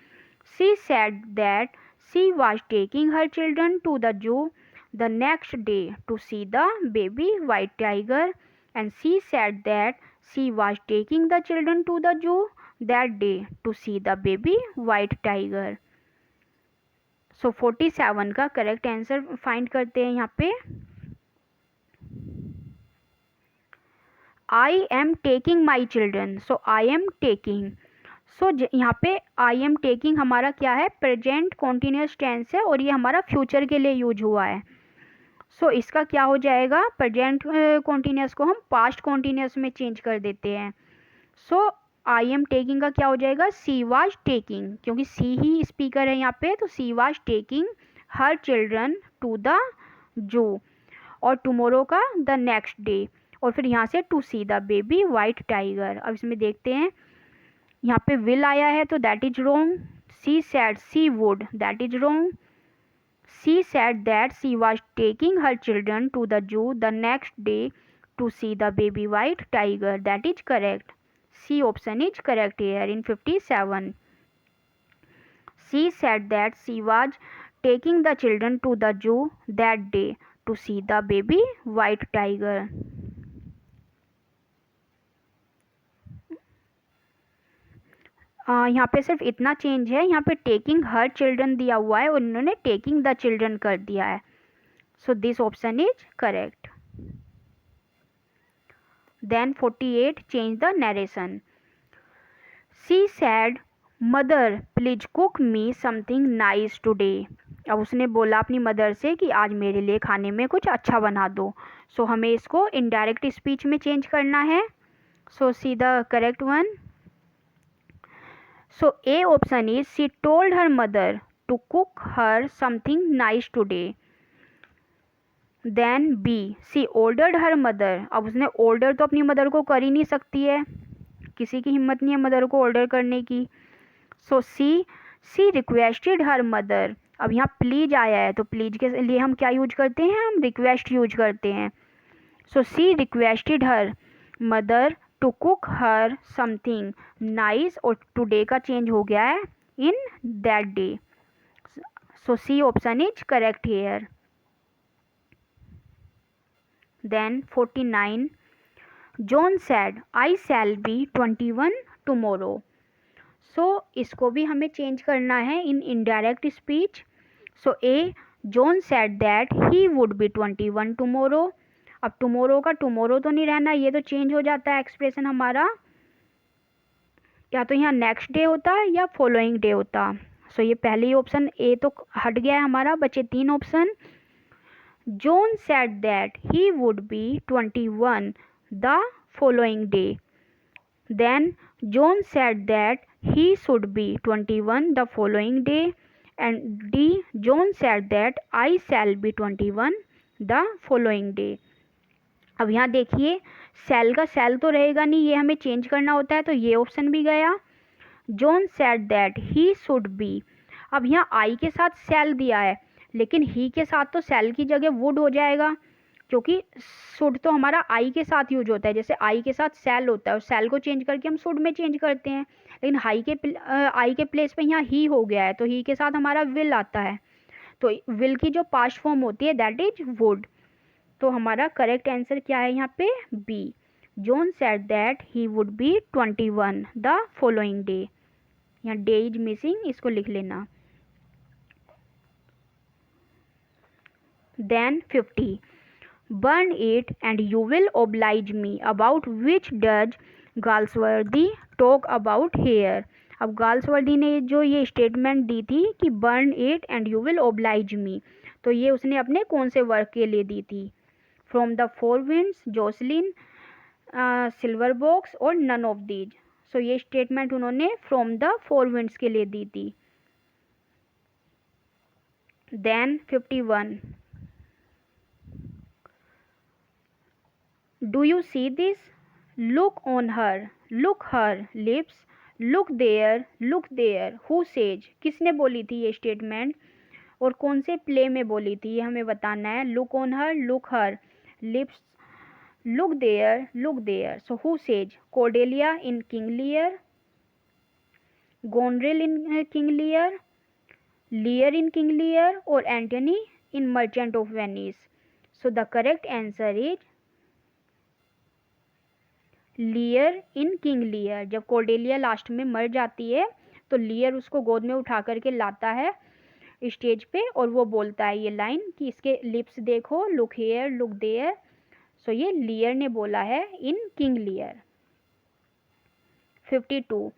She said that she was taking her children to the zoo the next day to see the baby white tiger. And she said that she was taking the children to the zoo that day to see the baby white tiger. So 47 का correct answer find करते हैं यहाँ पे. I am taking my children. So I am taking. सो यहाँ पे I am taking हमारा क्या है? प्रेजेंट कॉन्टिन्यूस टेंस है और ये हमारा फ्यूचर के लिए यूज हुआ है. सो इसका क्या हो जाएगा? प्रेजेंट कॉन्टिन्यूस को हम पास्ट कॉन्टिन्यूस में चेंज कर देते हैं. सो आई एम टेकिंग का क्या हो जाएगा? सी वाज टेकिंग, क्योंकि सी ही स्पीकर है यहाँ पे, तो she was taking her children to the zoo. और टुमोरो का द नेक्स्ट डे, और फिर यहाँ से to see the baby white tiger. अब इसमें देखते हैं, यहाँ पे विल आया है तो that is wrong. She said she would, that is wrong. She said that she was taking her children to the zoo the next day to see the baby white tiger, that is correct. C option is correct here in 57. She said that she was taking the children to the zoo that day to see the baby white tiger. यहाँ पे सिर्फ इतना change है, यहाँ पे taking her children दिया हुआ है और इन्होंने टेकिंग द चिल्ड्रन कर दिया है. So this option is correct. Then 48. Change the narration. She said mother please cook me something nice today. अब उसने बोला अपनी मदर से कि आज मेरे लिए खाने में कुछ अच्छा बना दो. सो हमें इसको इनडायरेक्ट स्पीच में चेंज करना है. So C the correct one. So A option is she told her mother to cook her something nice today. Then B, she ordered her mother. अब उसने ऑर्डर तो अपनी मदर को कर ही नहीं सकती है, किसी की हिम्मत नहीं है मदर को ऑर्डर करने की. So C, she requested her mother. अब यहाँ प्लीज आया है तो प्लीज के लिए हम क्या यूज करते हैं? हम रिक्वेस्ट यूज करते हैं. So she requested her mother to cook her something nice, और टुडे का चेंज हो गया है in that day. So C option is correct here. Then 49. John said I shall be 21 tomorrow. So इसको भी हमें चेंज करना है in indirect speech. So A, John said that he would be 21 tomorrow. अब tomorrow का tomorrow तो नहीं रहना, ये तो चेंज हो जाता है एक्सप्रेशन हमारा, या तो यहाँ नेक्स्ट डे होता या फॉलोइंग डे होता। सो ये पहली ऑप्शन ए तो हट गया है हमारा, बचे 3 option. John said that he would be 21 the following day, then John said that he should be 21 the following day, and D, John said that I shall be 21 the following day। अब यहाँ देखिए cell का cell तो रहेगा नहीं, ये हमें change करना होता है, तो ये ऑप्शन भी गया। John said that he should be, अब यहाँ आई के साथ सेल दिया है, लेकिन ही के साथ तो सेल की जगह वुड हो जाएगा, क्योंकि शुड तो हमारा आई के साथ यूज होता है, जैसे आई के साथ सेल होता है और सेल को चेंज करके हम शुड में चेंज करते हैं, लेकिन आई के प्लेस पे यहाँ ही हो गया है, तो ही के साथ हमारा विल आता है, तो विल की जो पास्ट फॉर्म होती है दैट इज वुड। तो हमारा करेक्ट आंसर क्या है यहाँ पे, B, John said that he would be 21 the following day. यहाँ डे इज मिसिंग, इसको लिख लेना। Then 50, burn it and you will oblige me, about which does Galsworthy talk about here. अब गाल्सवर्दी ने जो ये स्टेटमेंट दी थी कि burn it and you will oblige me, तो ये उसने अपने कौन से वर्क के लिए दी थी, from the four winds, Jocelyn, silver box और नन ऑफ दीज। सो ये स्टेटमेंट उन्होंने फ्रॉम द फोर विंड्स के लिए दी थी। Then 51, Do you see this? Look on her, look her lips, look there, who says? किसने बोली थी ये स्टेटमेंट और कौन से प्ले में बोली थी, ये हमें बताना है। Look on her, look her lips, look there, so who says? Cordelia in King Lear, Goneril in King Lear, Lear in King Lear, or Antony in Merchant of Venice? So the correct answer is लियर in King लियर। जब Cordelia last में मर जाती है तो लियर उसको गोद में उठा करके लाता है स्टेज पे और वो बोलता है ये लाइन कि इसके लिप्स देखो, look here, look there. So ये लियर ने बोला है in King Lear. 52,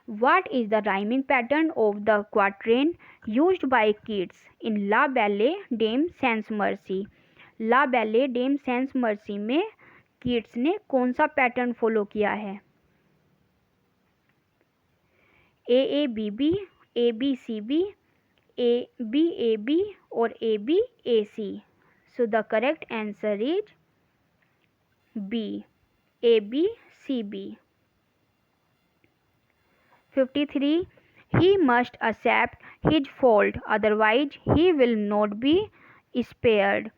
what is the rhyming pattern of the quatrain used by Keats in La Belle Dame sans Merci. La Belle Dame sans Merci में Keats ने कौन सा pattern follow किया है, A B B, A B C B, A B और A B A C. So the correct answer is B, A B C B. 53, he must accept his fault otherwise he will not be spared।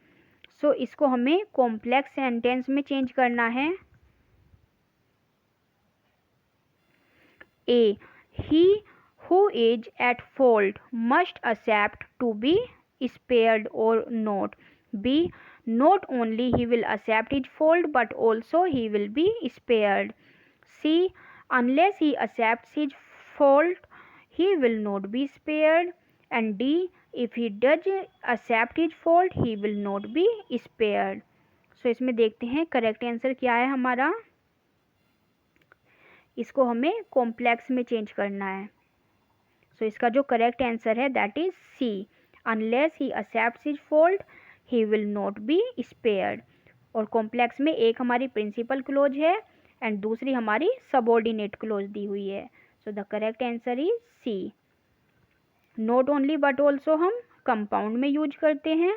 सो इसको हमें complex sentence में change करना है। ए, he who is at fault must accept to be spared or not। B, not only he will accept his fault but also he will be spared। C, unless he accepts his fault he will not be spared। and D, if he does accept his fault he will not be spared। सो इसमें देखते हैं correct answer क्या है हमारा, इसको हमें complex में change करना है। सो इसका जो करेक्ट आंसर है that is C, unless he accepts his fault he will not be spared. और कॉम्प्लेक्स में एक हमारी प्रिंसिपल क्लोज है एंड दूसरी हमारी सबऑर्डिनेट क्लोज दी हुई है। So the correct answer is C. Not only but also हम कंपाउंड में यूज करते हैं।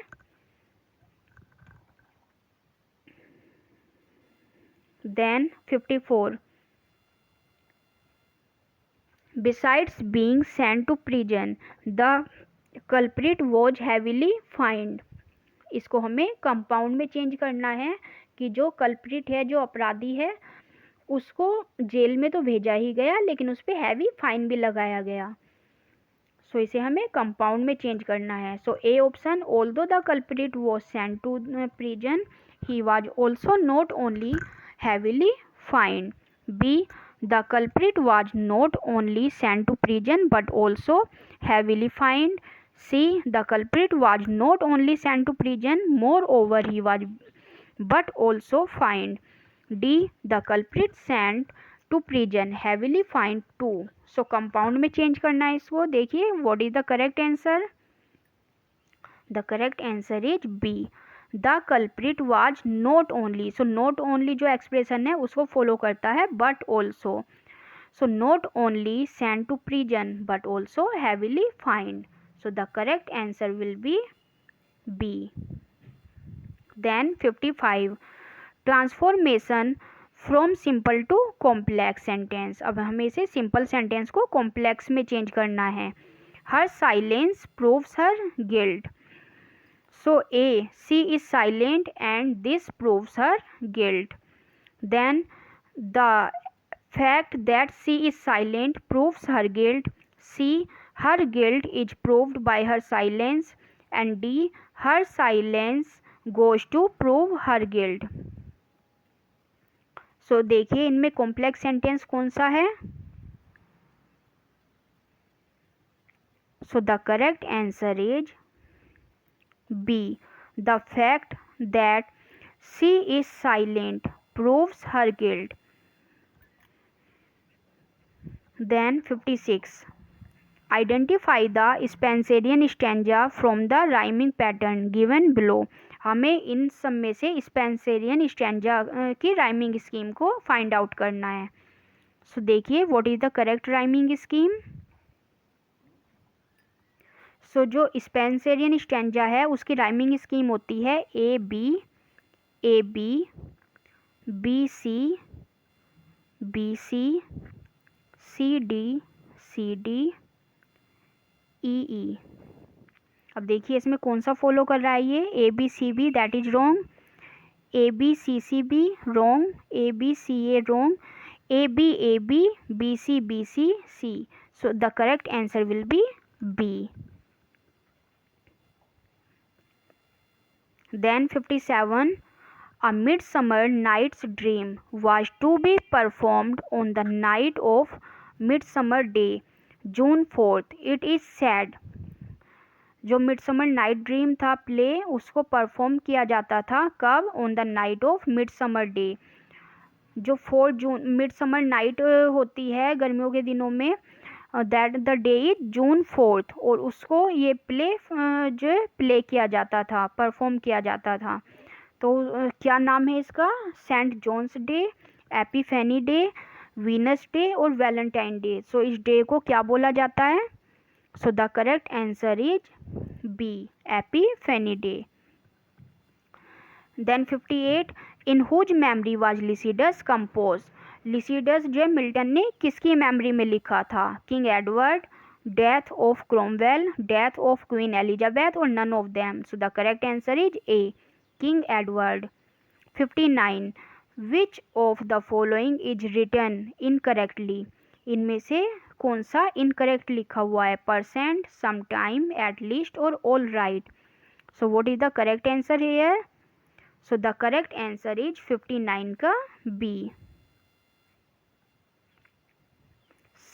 Then 54, besides being sent to prison the culprit was heavily fined। इसको हमें कंपाउंड में चेंज करना है कि जो कल्प्रिट है, जो अपराधी है, उसको जेल में तो भेजा ही गया लेकिन उस पर हैवी फाइन भी लगाया गया। सो इसे हमें कंपाउंड में चेंज करना है। So A option, although the culprit was sent to prison he was also not only heavily fined. B. The culprit was not only sent to prison but also heavily fined. C. The culprit was not only sent to prison, moreover he was but also fined. D. The culprit sent to prison, heavily fined too. So compound में change करना है इसको. देखिए what is the correct answer? The correct answer is B. The culprit was not only. So not only जो expression है उसको follow करता है but also. So not only sent to prison but also heavily fined. So the correct answer will be B. Then 55. Transformation from simple to complex sentence. अब हमें इसे simple sentence को complex में change करना है. Her silence proves her guilt. So A, she is silent and this proves her guilt. Then the fact that she is silent proves her guilt. C, her guilt is proved by her silence. And D, her silence goes to prove her guilt. So देखिए इनमें complex sentence कौन सा है. So the correct answer is B. The fact that she is silent proves her guilt. Then 56. Identify the Spenserian stanza from the rhyming pattern given below. हमें इन सब में से स्पेंसेरियन स्टैंजा की राइमिंग स्कीम को फाइंड आउट करना है. So देखिए what is the correct rhyming scheme. So जो स्पेंसेरियन स्टैंजा है उसकी राइमिंग स्कीम होती है A B, B C, C D, E. अब देखिए इसमें कौन सा फॉलो कर रहा है ये. A B C B, that is wrong. A B C B wrong. A B C A wrong. A B C. So the correct answer will be B. Then 57. A Midsummer Night's Dream was to be performed on the night of Midsummer Day, June 4th. It is said. जो midsummer Night dream था play उसको perform किया जाता था कब. On the night of midsummer day. जो 4 जून midsummer night होती है गर्मियों के दिनों में, that the day is June 4th. और उसको ये प्ले जो प्ले किया जाता था, परफॉर्म किया जाता था. तो क्या नाम है इसका. Saint John's Day, Epiphany Day, Venus Day और वैलेंटाइन डे. सो इस डे को क्या बोला जाता है. So the correct answer is B, Epiphany Day. Then 58. In whose memory was Lycidas composed. Lycidas जो मिल्टन ने किसकी मेमोरी में लिखा था. King Edward, death of Cromwell, death of Queen Elizabeth और none of them. So the correct answer is A, King Edward. 59. Which of the following is written incorrectly. इनमें से कौन सा इनकरेक्ट लिखा हुआ है. परसेंट, समटाइम, एटलीस्ट और all right. So what is the correct answer here. So the correct answer is 59 का B,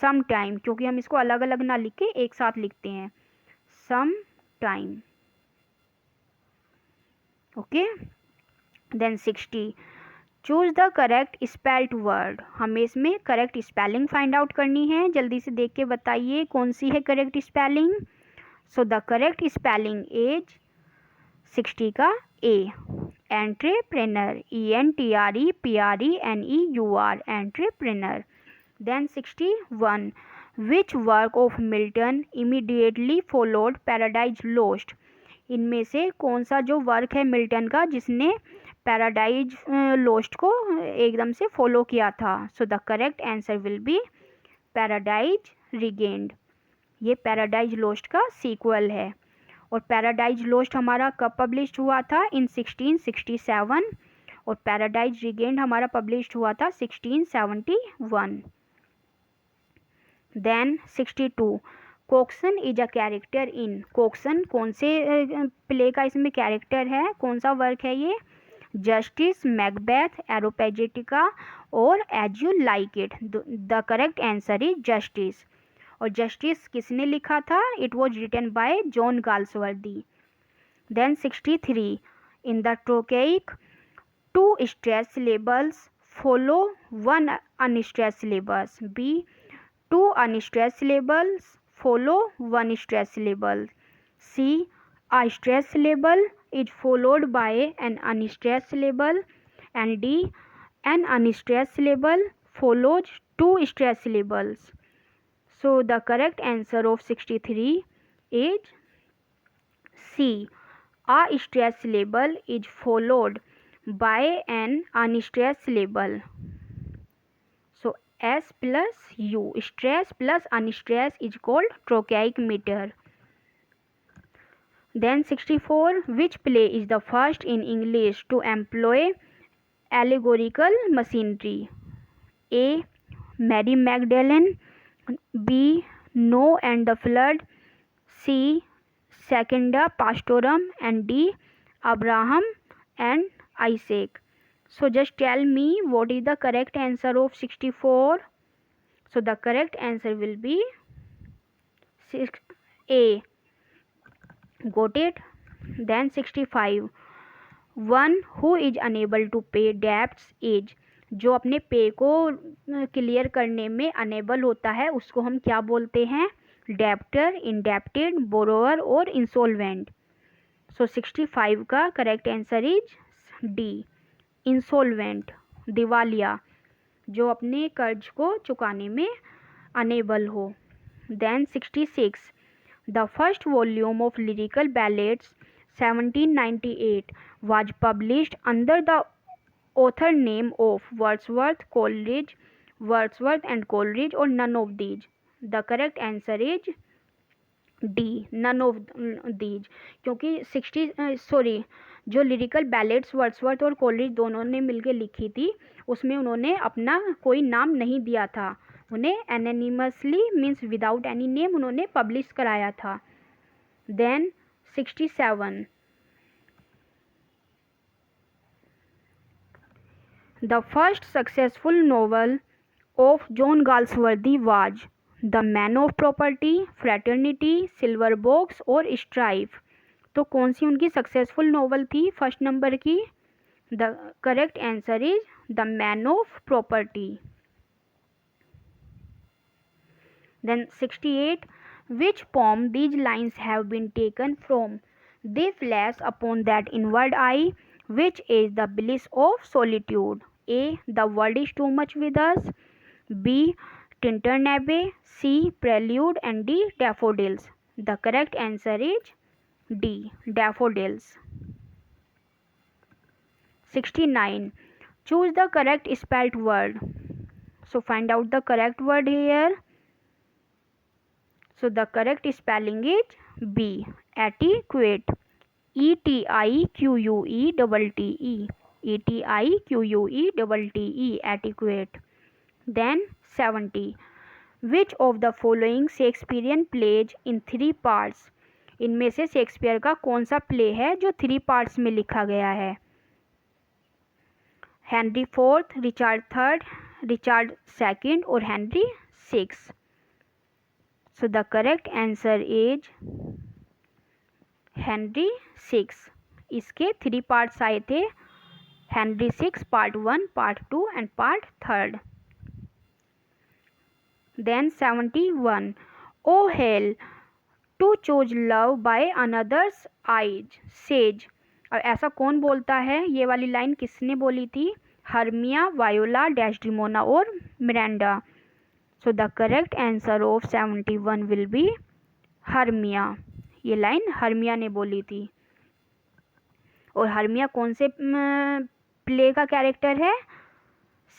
some time. क्योंकि हम इसको अलग अलग ना लिख के एक साथ लिखते हैं. Some time. Okay. Then 60. Choose the correct spelled word. हमें इसमें करेक्ट स्पेलिंग फाइंड आउट करनी है. जल्दी से देख के बताइए कौन सी है correct spelling. So the correct spelling is 60 का ए, एंट्रेप्रेनर. ENTREPRENEUR, एंट्रेप्रेनर. Then 61. Which work of Milton immediately followed Paradise Lost. इनमें से कौन सा जो वर्क है मिल्टन का जिसने पैराडाइज लोस्ट को एकदम से फॉलो किया था. सो the correct answer will B paradise regained. ये पैराडाइज लोस्ट का सीक्वल है. और पैराडाइज लोस्ट हमारा कब पब्लिश हुआ था. इन 1667. और पैराडाइज रिगेन्ड हमारा पब्लिश हुआ था 1671. Then 62. Coxon is a character in. Coxon कौन से प्ले का इसमें कैरेक्टर है, कौन सा वर्क है ये. जस्टिस, मैकबेथ, एरोपेजिटिका और As You Like It. The correct answer is Justice. और जस्टिस किसने लिखा था? It was written by John Galsworthy. Then 63, in the trochaic 2 stressed syllables follow 1 unstressed syllables. B, 2 unstressed syllables follow 1 stressed syllable. C, a stressed syllable is followed by an unstressed syllable. And D, an unstressed syllable follows 2 stressed syllables. So the correct answer of 63 is C. A stressed syllable is followed by an unstressed syllable. So S plus U, stress plus unstress is called trochaic meter. Then 64, which play is the first in English to employ allegorical machinery? A, Mary Magdalene. B, Noah and the Flood. C, Secunda Pastorum. And D, Abraham and Isaac. So just tell me what is the correct answer of 64. So the correct answer will be A. Got it? Then 65, one who is unable to pay debts is, जो अपने पे को clear करने में enable होता है उसको हम क्या बोलते हैं? डेप्टर, इंडेप्टेड, बोरोअर और इंसोल्वेंट। सो 65 का correct answer is D, insolvent, दिवालिया, जो अपने कर्ज को चुकाने में अनेबल हो। Then 66, the first volume of lyrical ballads 1798 was published under the author name of Wordsworth, Coleridge, Wordsworth and Coleridge, or none of these. The correct answer is D, none of these. क्योंकि 60 जो lyrical ballads Wordsworth और Coleridge दोनों ने मिलकर लिखी थी उसमें उन्होंने अपना कोई नाम नहीं दिया था, उन्हें anonymously means without any name उन्होंने पब्लिश कराया था। Then 67, the first successful novel of John Galsworthy was The Man of Property, Fraternity, Silver Box और Strife। तो कौन सी उनकी सक्सेसफुल नोवेल थी फर्स्ट नंबर की? The correct answer is the man of property. Then 68, which poem these lines have been taken from? They flash upon that inward eye which is the bliss of solitude. A, the world is too much with us. B, Tintern Abbey. C, Prelude. And D, Daffodils. The correct answer is D, Daffodils. 69, choose the correct spelt word. So find out the correct word here. So the correct spelling is B, adequate. ETIQUETTE, ETIQUETTE, adequate. Then 70, which of the following Shakespearean plays in 3 parts? इनमें से Shakespeare का कौन सा play है जो 3 parts में लिखा गया है? Henry Fourth, Richard Third, Richard Second और Henry Six. So the correct answer is Henry Six. इसके 3 पार्ट्स आए थे, Henry Six part 1, part 2 and part 3। Then 71, O hell to choose love by another's eyes says. और ऐसा कौन बोलता है? ये वाली लाइन किसने बोली थी? हर्मिया, वायोला, डेस्डेमोना और Miranda. So the correct answer of 71 will be Hermia. ये लाइन हर्मिया ने बोली थी। और हर्मिया कौन से प्ले का कैरेक्टर है?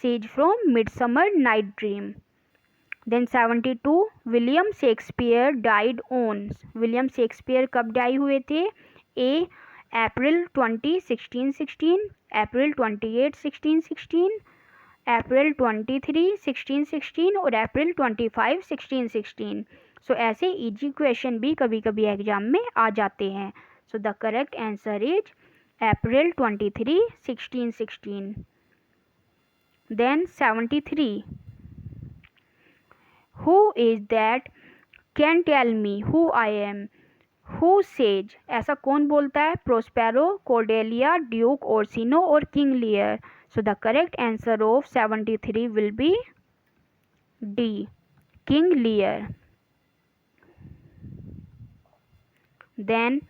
Says from Midsummer Night Dream. Then 72, William Shakespeare died on. William Shakespeare कब डाई हुए थे? ए, अप्रैल 20, 1616, अप्रैल 28, 1616, अप्रैल 23, 1616 और अप्रैल 25, 1616। सो ऐसे इजी क्वेश्चन भी कभी कभी एग्जाम में आ जाते हैं। So the correct answer is April 23, 1616. Then 73. Who is that can tell me who I am? Who says? ऐसा कौन बोलता है? Prospero, Cordelia, Duke Orsino और King Lear. So the correct answer of 73 will be D. King Lear. Then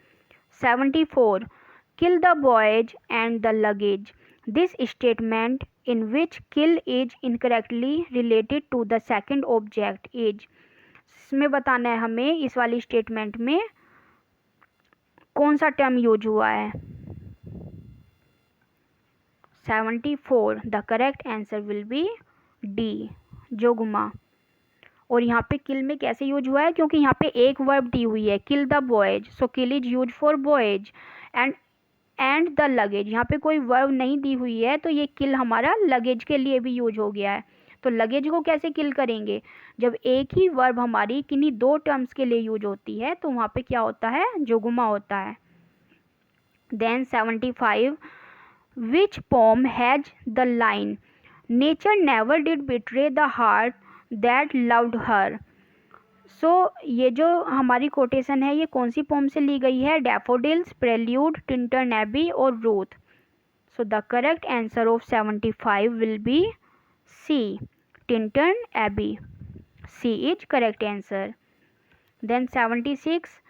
74. Kill the voyage and the luggage. This statement in which kill is incorrectly related to the second object is. इसमें बताना है हमें इस वाली statement में कौन सा term use हुआ है. 74. The correct answer will be D. Zeugma. और यहाँ पे किल में कैसे यूज हुआ है? क्योंकि यहाँ पे एक वर्ब दी हुई है, kill the boys. So kill is use for boys and the luggage. यहाँ पे कोई वर्ब नहीं दी हुई है, तो ये किल हमारा लगेज के लिए भी यूज हो गया है. तो लगेज को कैसे किल करेंगे? जब एक ही वर्ब हमारी किन्हीं दो टर्म्स के लिए यूज होती है तो वहाँ पे क्या होता है? जोगुमा होता है. Then 75. Which poem has the line nature never did betray the heart that loved her. So ये जो हमारी कोटेशन है ये कौन सी पोम से ली गई है? डैफोडिल्स, प्रेल्यूड, टिंटन एबी और Ruth. So the correct answer of 75 will be C. Tintern Abbey. C is correct answer. Then 76.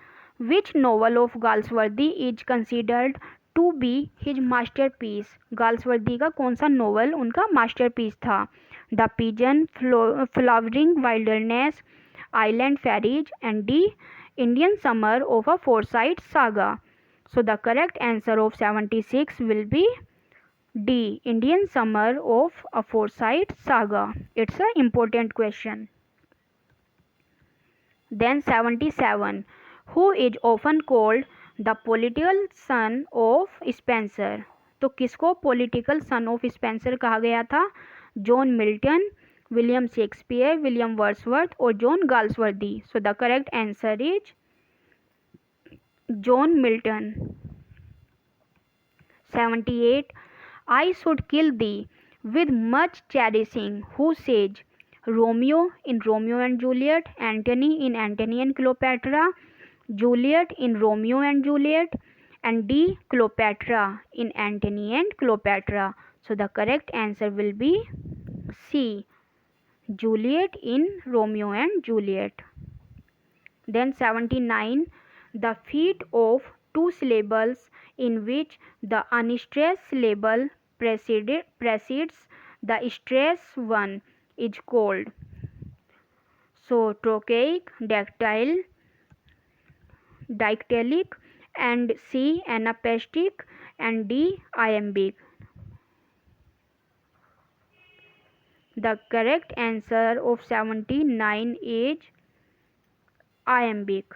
Which novel of Galsworthy is considered to be his masterpiece? Galsworthy का कौन सा novel उनका masterpiece था? The Pigeon, Flowering Wilderness, Island Fairies and D. Indian Summer of a Forsyte Saga. So the correct answer of 76 will be D. Indian Summer of a Forsyte Saga. It's an important question. Then 77. Who is often called the political son of Spencer? तो किसको political son of Spencer कहा गया था? John Milton, William Shakespeare, William Wordsworth और John Galsworthy. So the correct answer is John Milton. 78. I should kill thee with much cherishing. Who says? Romeo in Romeo and Juliet, Antony in Antony and Cleopatra, Juliet in Romeo and Juliet, and D. Cleopatra in Antony and Cleopatra. So the correct answer will be C. Juliet in Romeo and Juliet. Then 79. The feet of two syllables in which the unstressed syllable precedes the stressed one is called. So trochaic, dactylic, and C. anapestic, and D. iambic. The correct answer of 79 is iambic.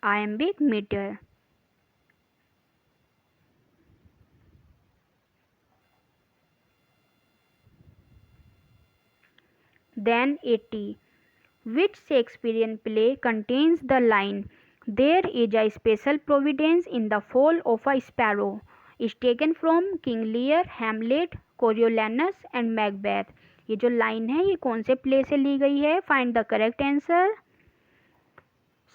Iambic meter. Then 80. Which Shakespearean play contains the line "There is a special providence in the fall of a sparrow" is taken from King Lear, Hamlet, Coriolanus and Macbeth. ये जो line है ये कौन से play से ली गई है? Find the correct answer.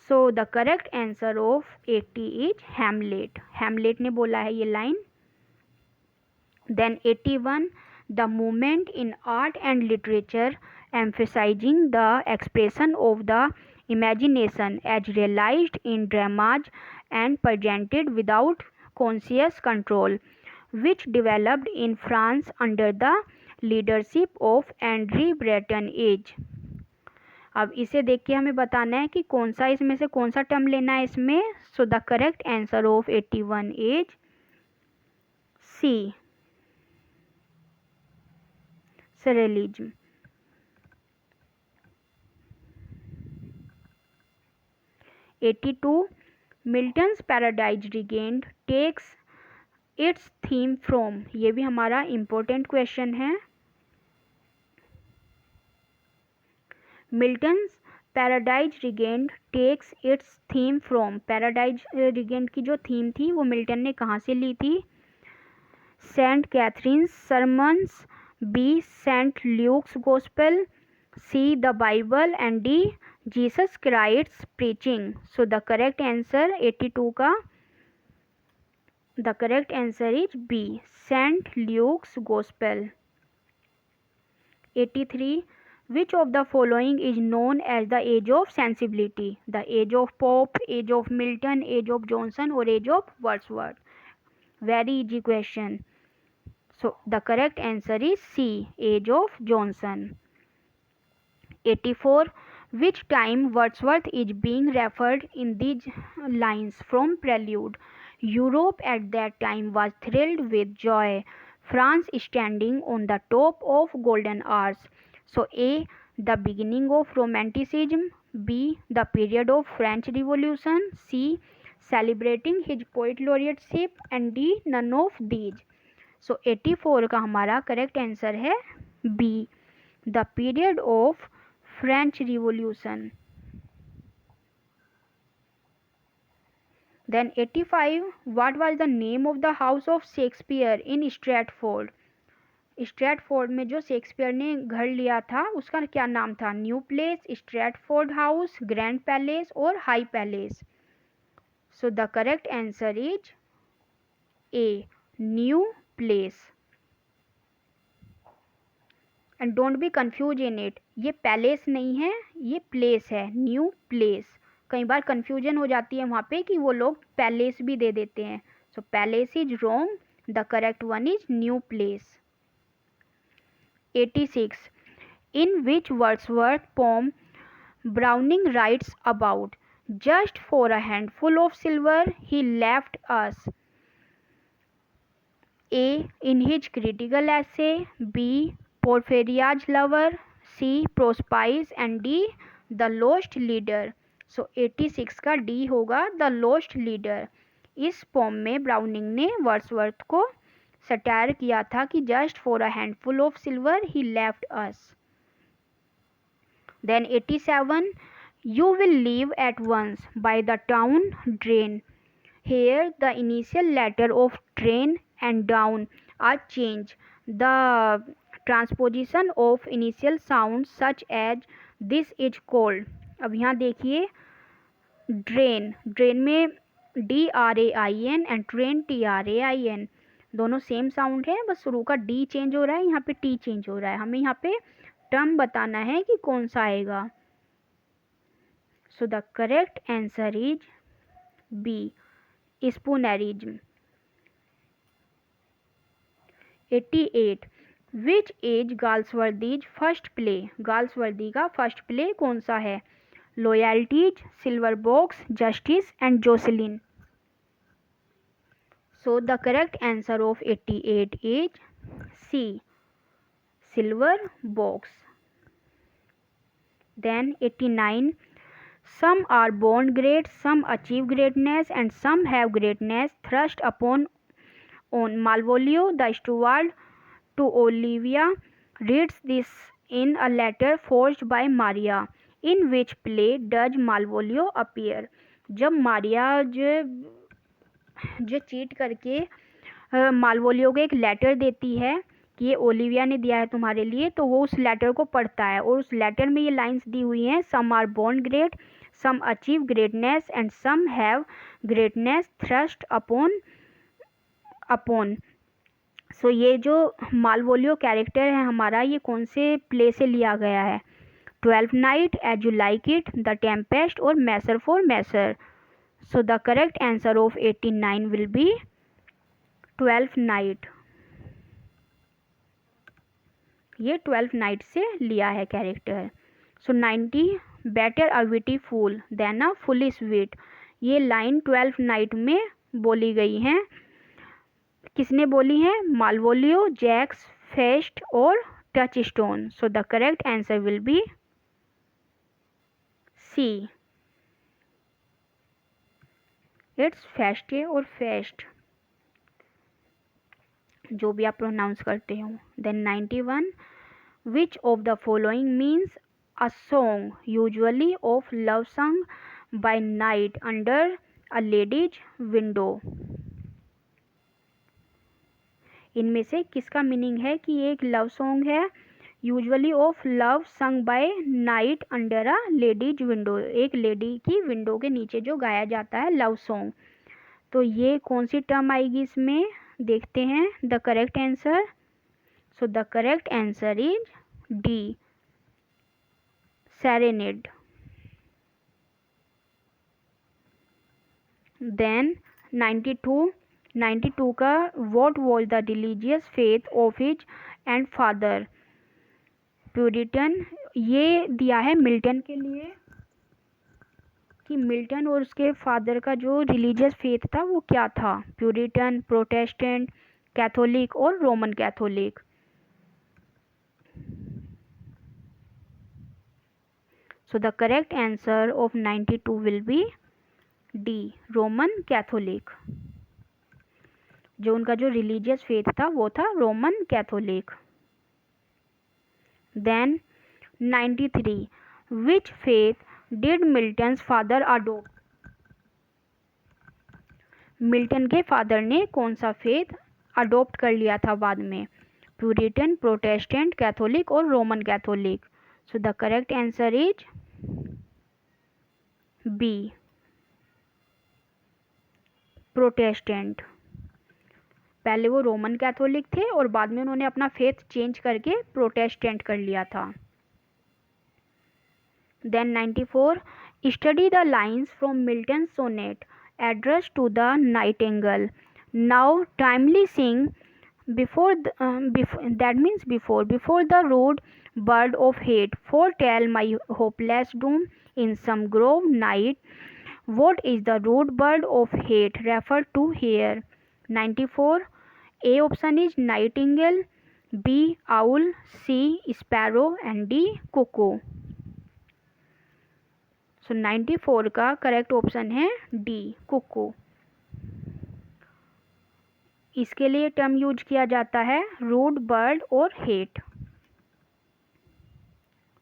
So the correct answer of 80 is Hamlet. Hamlet ने बोला है ये line. Then 81. The movement in art and literature emphasizing the expression of the imagination as realized in dramas and presented without conscious control, which developed in France under the leadership of Henri Breton is. अब इसे देख के हमें बताना है कि कौन सा इसमें से कौन सा टर्म लेना है इसमें. So the correct answer of 81 is C. Surrealism. 82. Milton's Paradise Regained takes its theme from. ये भी हमारा important question है. Milton's Paradise Regained takes its theme from, Paradise Regained की जो थीम थी वो मिल्टन ने कहाँ से ली थी? Saint Catherine's sermons, B Saint Luke's gospel, C the Bible and D Jesus Christ preaching. So the correct answer 82 का the correct answer is B Saint Luke's gospel. 83 which of the following is known as the age of sensibility? The age of Pope, age of Milton, age of Johnson or age of Wordsworth? Very easy question. So the correct answer is C, age of Johnson. 84 which time Wordsworth is being referred in these lines from Prelude? Europe at that time was thrilled with joy, France standing on the top of golden hours. So A, the beginning of romanticism, B, the period of French Revolution, C, celebrating his poet laureateship and D, none of these. So 84 का हमारा correct answer है B, the period of French Revolution. Then 85 what was the name of the house of Shakespeare in Stratford? Stratford में जो Shakespeare ने घर लिया था उसका क्या नाम था? New Place, Stratford House, Grand Palace और High Palace. So the correct answer is A, New Place. And don't be confuse in it, ये पैलेस नहीं है, ये प्लेस है, न्यू प्लेस। कई बार कंफ्यूजन हो जाती है वहाँ पे कि वो लोग पैलेस भी दे देते हैं। So palace is wrong, the correct one is New Place. 86 in which Wordsworth poem Browning writes about just for a handful of silver he left us? A, in his critical essay, B, Porphyria's lover, C, Prospice and D, the lost leader. So 86 का D होगा the lost leader। इस poem में Browning ने Wordsworth को satire किया था कि just for a handful of silver he left us. Then 87 you will leave at once by the town drain, here the initial letter of train and down are change the transposition of initial sound such as this is called. अब यहाँ देखिए drain, drain में DRAIN and train TRAIN, दोनों same sound है, बस शुरू का D change हो रहा है, यहाँ पे टी चेंज हो रहा है। हमें यहाँ पे टर्म बताना है कि कौन सा आएगा। So the correct answer is B, spoonerism. 88 which is Galsworthy's first play, Galsworthy का फर्स्ट प्ले कौन सा है? Loyalties, Silver Box, Justice and Joselyn. So the correct answer of 88 is C, silver box. Then 89 some are born great, some achieve greatness and some have greatness thrust upon on Malvolio the steward to Olivia reads this in a letter forged by Maria. In which play does Malvolio appear? जब मारिया जो cheat करके Malvolio को एक letter देती है कि ये Olivia ने दिया है तुम्हारे लिए, तो वो उस लेटर को पढ़ता है और उस लेटर में ये लाइंस दी हुई हैं, some are born great, some achieve greatness and some have greatness thrust upon upon. So ये जो मालवोलियो कैरेक्टर है हमारा, ये कौन से प्ले से लिया गया है? 12th Night, As You Like It, The Tempest और Measure for Measure. So the correct answer of 89 will be 12th night। ये 12th नाइट से लिया है character. So 90 better a witty fool than a foolish wit, ये line 12th night में बोली गई हैं। किसने बोली है? मालवोलियो, जैक्स, फेस्ट और Touchstone. So the correct answer will be C, it's Feste और फेस्ट, जो भी आप प्रोनाउंस करते हो। Then 91 which of the following means a song usually of love sung by night under a lady's window। इनमें से किसका मीनिंग है कि ये एक लव सॉन्ग है, usually of love sung by night under a ladies window, एक lady की विंडो के नीचे जो गाया जाता है लव सॉन्ग। तो ये कौन सी टर्म आएगी इसमें, देखते हैं the correct answer. So the correct answer is D, serenade. Then 92 का what was the religious faith of his and father, Puritan. ये दिया है मिल्टन के लिए कि मिल्टन और उसके फादर का जो रिलीजियस फेथ था वो क्या था, प्यूरिटन, प्रोटेस्टेंट, कैथोलिक और Roman Catholic. So the correct answer of 92 will be D, Roman Catholic. जो उनका जो रिलीजियस फेथ था वो था Roman Catholic. Then 93 which faith did Milton's father adopt, Milton के फादर ने कौन सा फेथ अडोप्ट कर लिया था बाद में, प्यूरिटन, प्रोटेस्टेंट, कैथोलिक और Roman Catholic. So the correct answer is B, Protestant. पहले वो रोमन कैथोलिक थे और बाद में उन्होंने अपना फेथ चेंज करके प्रोटेस्टेंट कर लिया था। Then 94 study the lines from Milton sonnet address to the nightingale, now timely sing before that means before the rude bird of hate foretell my hopeless doom in some grove night, what is the rude bird of hate referred to here? 94 A option is nightingale, B owl, C sparrow and D cuckoo। So 94 का correct option है D, cuckoo. इसके लिए term use किया जाता है rude bird और hate,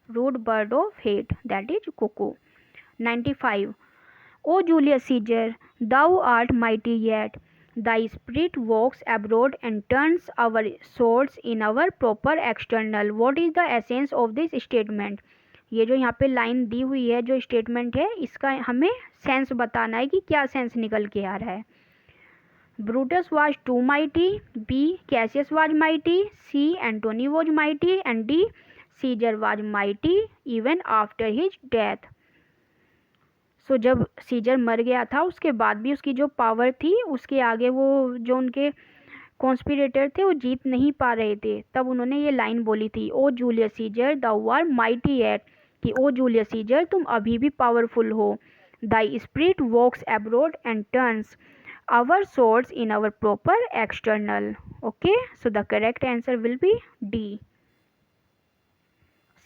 rude bird of hate that is cuckoo. 95 O Julius Caesar thou art mighty yet thy spirit walks abroad and turns our swords in our proper external, what is the essence of this statement? ये जो यहाँ पे line दी हुई है जो statement है इसका हमें सेंस बताना है कि क्या सेंस निकल के आ रहा है। Brutus was too mighty, B Cassius was mighty, C Antony was mighty and D Caesar was mighty even after his death. So जब सीजर मर गया था उसके बाद भी उसकी जो पावर थी उसके आगे वो जो उनके कॉन्स्पिरेटर थे वो जीत नहीं पा रहे थे, तब उन्होंने ये लाइन बोली थी O Julius Caesar thou art mighty yet, कि ओ जूलियस सीजर तुम अभी भी पावरफुल हो, thy spirit walks abroad and turns our swords in our proper external। okay, so the correct answer will be D,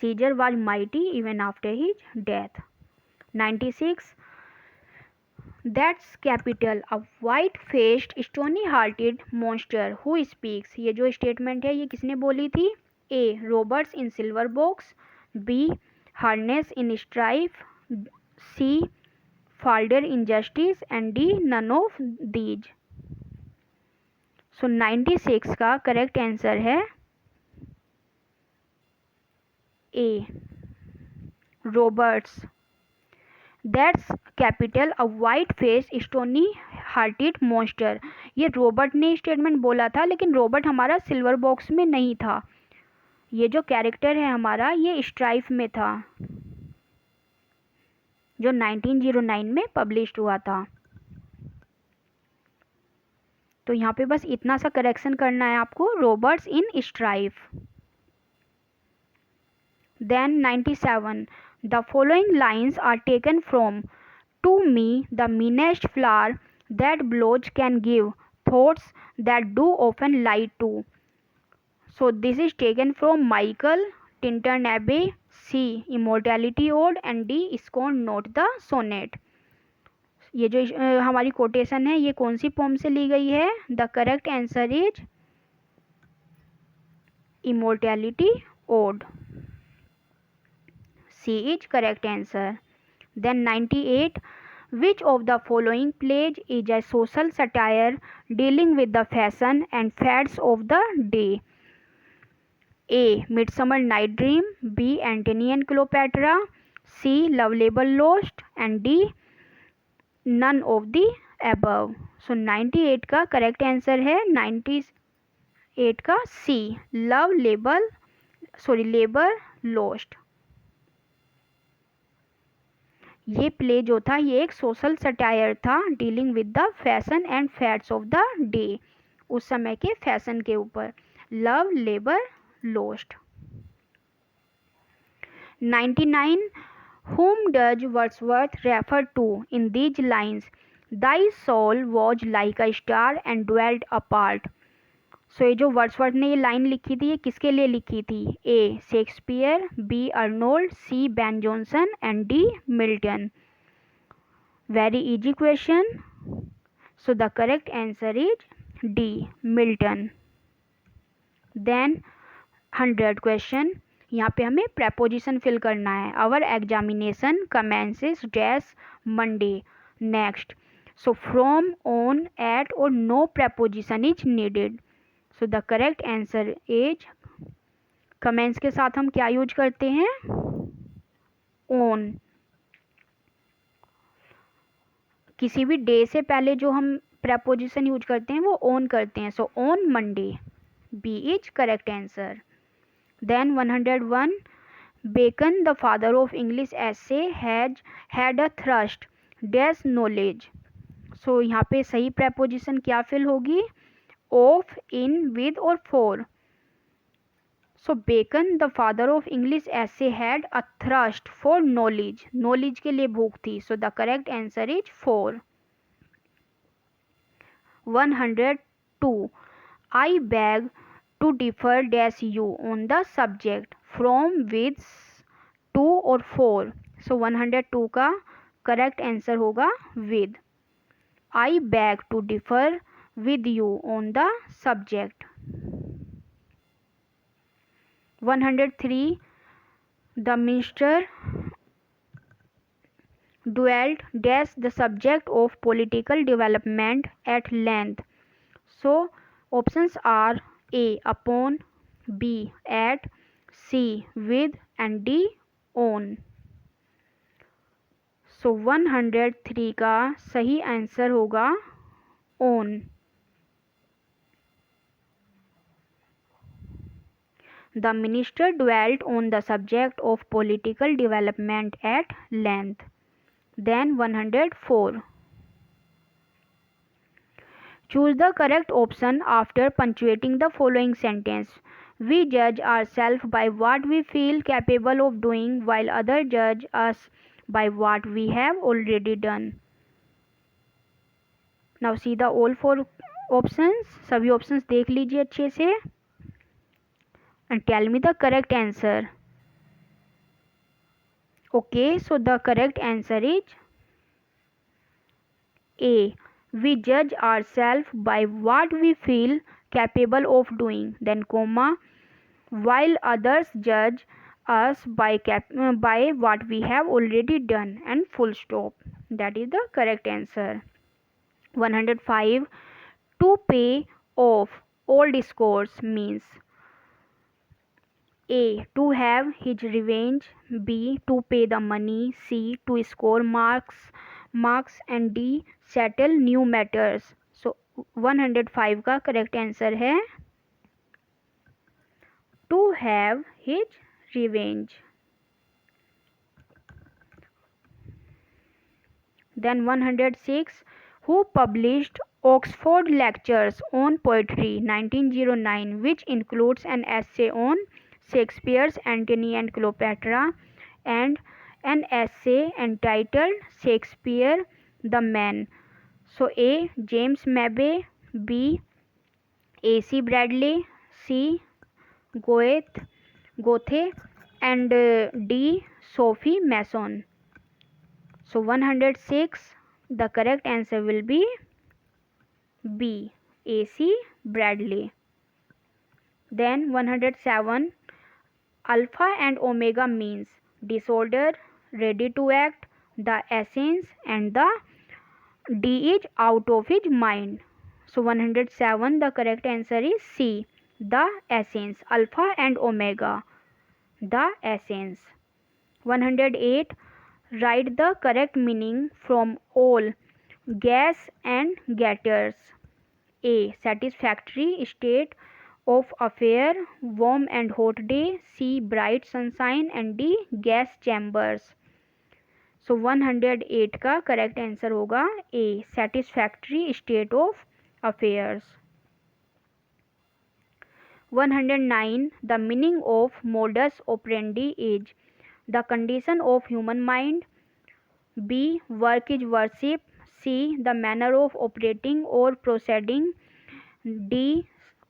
Caesar was mighty even after his death। 96 that's capital a white faced stony hearted monster who speaks, ये जो statement है ये किसने बोली थी, A Roberts in Silver Box, B Harness in Strife, C Falder in Justice and D none of these. So 96 का correct answer है A Roberts, that's capital a white face stony hearted monster. ये Robert ने statement बोला था लेकिन Robert हमारा silver box में नहीं था, ये जो कैरेक्टर है हमारा ये स्ट्राइफ में था जो 1909 में पब्लिश्ड हुआ था। तो यहाँ पे बस इतना सा करेक्शन करना है आपको, Roberts in Strife. Then 97 the following lines are taken from to me the meanest flower that blows can give thoughts that do often lie too. So this is taken from Michael, Tintern Abbey, C Immortality Ode and D Scorn not the Sonnet. ये जो हमारी quotation है ये कौन सी pome से ली गई है, the correct answer is immortality ode. C is correct answer. Then 98. Which of the following plays is a social satire dealing with the fashion and fads of the day? A. Midsummer Night Dream, B. Antony and Cleopatra, C. Love Label Lost, and D. None of the above. So 98 का correct answer है 98 का C, Labour Lost. ये play जो था ये एक social satire था dealing with the fashion and fads of the day, उस समय के फैशन के ऊपर। Love Labour Lost. 99. Whom does Wordsworth refer to in these lines? Thy soul was like a star and dwelt apart. सो ये जो Wordsworth ने ये line लिखी थी ये किसके लिए लिखी थी? A. Shakespeare, B. Arnold, C. Ben Jonson and D. Milton. Very easy question. So the correct answer is D. Milton. Then 100 question. यहाँ पे हमें प्रेपोजिशन फिल करना है। Our examination commences dash Monday next. So from, on, at और no preposition is needed. So the correct answer is, commence के साथ हम क्या यूज करते हैं? ऑन। किसी भी डे से पहले जो हम प्रेपोजिशन यूज करते हैं वो ऑन करते हैं। So on Monday, B is correct answer. Then 101. Bacon, the father of English essay, had a thrust dash knowledge. So यहाँ पे सही preposition क्या fill होगी? Of, in, with और for. So Bacon, the father of English essay, had a thirst for knowledge. Knowledge के लिए भूख थी. So the correct answer is for. 102. I beg to differ dash you on the subject from, with, to और for. So 102 का correct answer होगा with. I beg to differ with you on the subject. 103. The minister dwelt dash the subject of political development at length. So options are A. upon, B. at, C. with and D. on. So 103 का सही answer होगा on. The minister dwelt on the subject of political development at length. Then 104. Choose the correct option after punctuating the following sentence. We judge ourselves by what we feel capable of doing, while others judge us by what we have already done. Now see the all four options. सभी options देख लीजिए अच्छे से and tell me the correct answer. Okay, so the correct answer is A. We judge ourselves by what we feel capable of doing, then comma, while others judge us by what we have already done, and full stop. That is the correct answer. 105. To pay off old scores means A. To have his revenge, B. To pay the money, C. To score marks and D. Settle new matters. So 105 का correct answer है to have his revenge. Then 106. Who published Oxford Lectures on Poetry 1909, which includes an essay on Shakespeare's Antony and Cleopatra and an essay entitled Shakespeare the Man? So A. James Mabbey, B. A.C. Bradley, C. Goethe and D. Sophie Mason. So 106, the correct answer will be B. A.C. Bradley. Then 107. Alpha and omega means disorder, ready to act, the essence, and the D is out of his mind. So 107, the correct answer is C, the essence, alpha and omega, the essence. 108, write the correct meaning from all gas and gases. A, satisfactory state of affair, warm and hot day. C, bright sunshine. And D, gas chambers. So 108 का correct answer होगा A, satisfactory state of affairs. 109, the meaning of modus operandi is the condition of human mind. B, work is worship. C, the manner of operating और proceeding. D,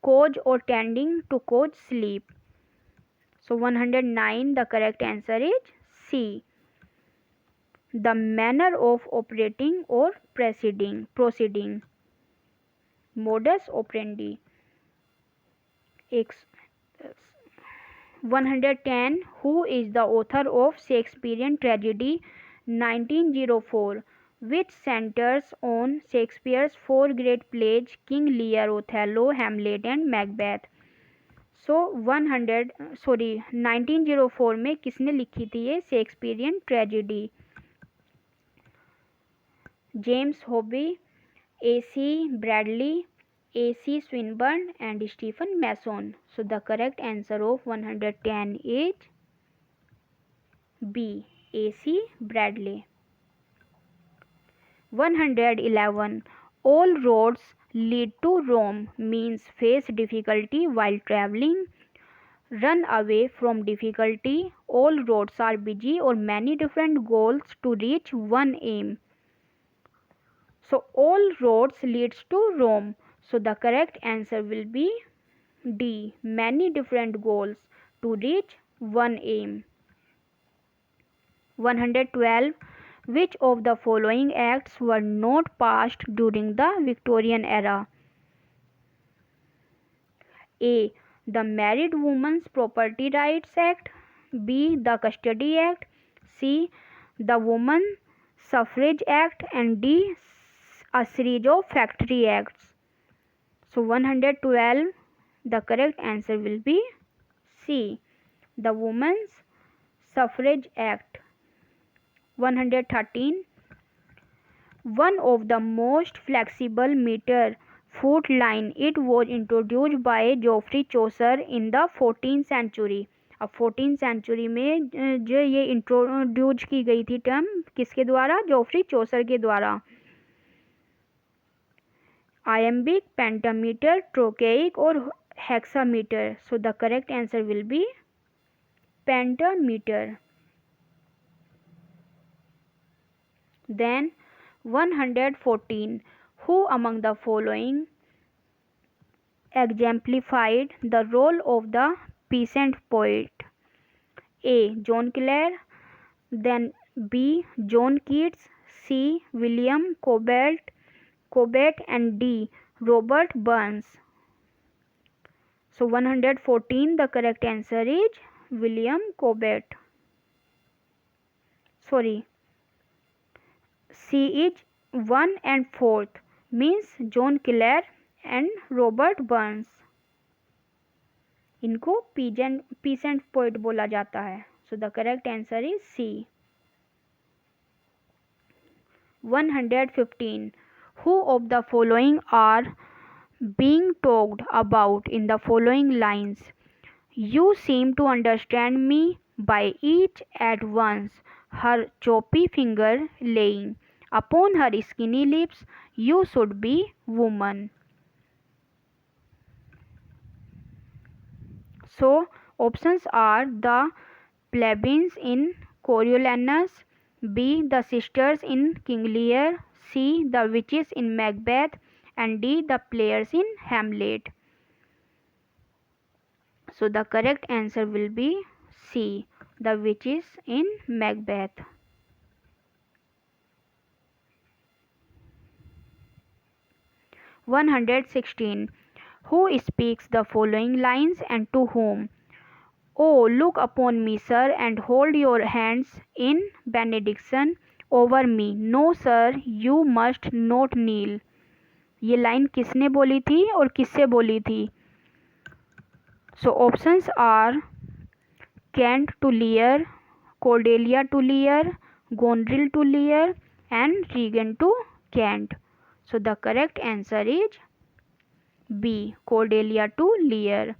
cause or tending to cause sleep. So 109, the correct answer is C, the manner of operating or proceeding. Modus operandi. 110, who is the author of Shakespearean tragedy 1904, which centers on Shakespeare's four great plays King Lear, Othello, Hamlet and Macbeth. So 1904 में किसने लिखी थी ये Shakespearean tragedy? James Hobby, A.C. Bradley, A.C. Swinburne and Stephen Mason. So the correct answer of 110 is B, A.C. Bradley. 111, all roads lead to Rome means face difficulty while traveling, run away from difficulty, all roads are busy or many different goals to reach one aim. So all roads leads to Rome. So the correct answer will be D, many different goals to reach one aim. 112, which of the following acts were not passed during the Victorian era? A, the Married Women's Property Rights Act. B, the Custody Act. C, the Women Suffrage Act. And D, a series of Factory Acts. So 112, the correct answer will be C, the Women's Suffrage Act. 113, one of the most flexible meter foot line, it was introduced by Geoffrey Chaucer in the 14th century. अब 14th century में जो ये introduce की गई थी term किसके द्वारा? Geoffrey चौसर के द्वारा. आयम्बिक, पेंटामीटर, ट्रोकेइक और hexameter. So the correct answer will B pentameter. Then 114, who among the following exemplified the role of the peasant poet? A, John Clare. Then B, John Keats. C, William Cobbett and D, Robert Burns. So 114, the correct answer is William Cobbett. Sorry, C is 1 and 4th means John Clare and Robert Burns. इनको peasant poet बोला जाता है. So the correct answer is C. 115, who of the following are being talked about in the following lines? You seem to understand me by each at once, her choppy finger laying upon her skinny lips, you should be woman. So options are the plebeians in Coriolanus, B, the sisters in King Lear, C, the witches in Macbeth, and D, the players in Hamlet. So the correct answer will be C, the witches in Macbeth. 116, who speaks the following lines and to whom? Oh, look upon me, sir, and hold your hands in benediction over me. No, sir, you must not kneel. ये line किसने बोली थी और किससे बोली थी? So options are Kent to Lear, Cordelia to Lear, Goneril to Lear and Regan to Kent. So the correct answer is B, Cordelia to Lear.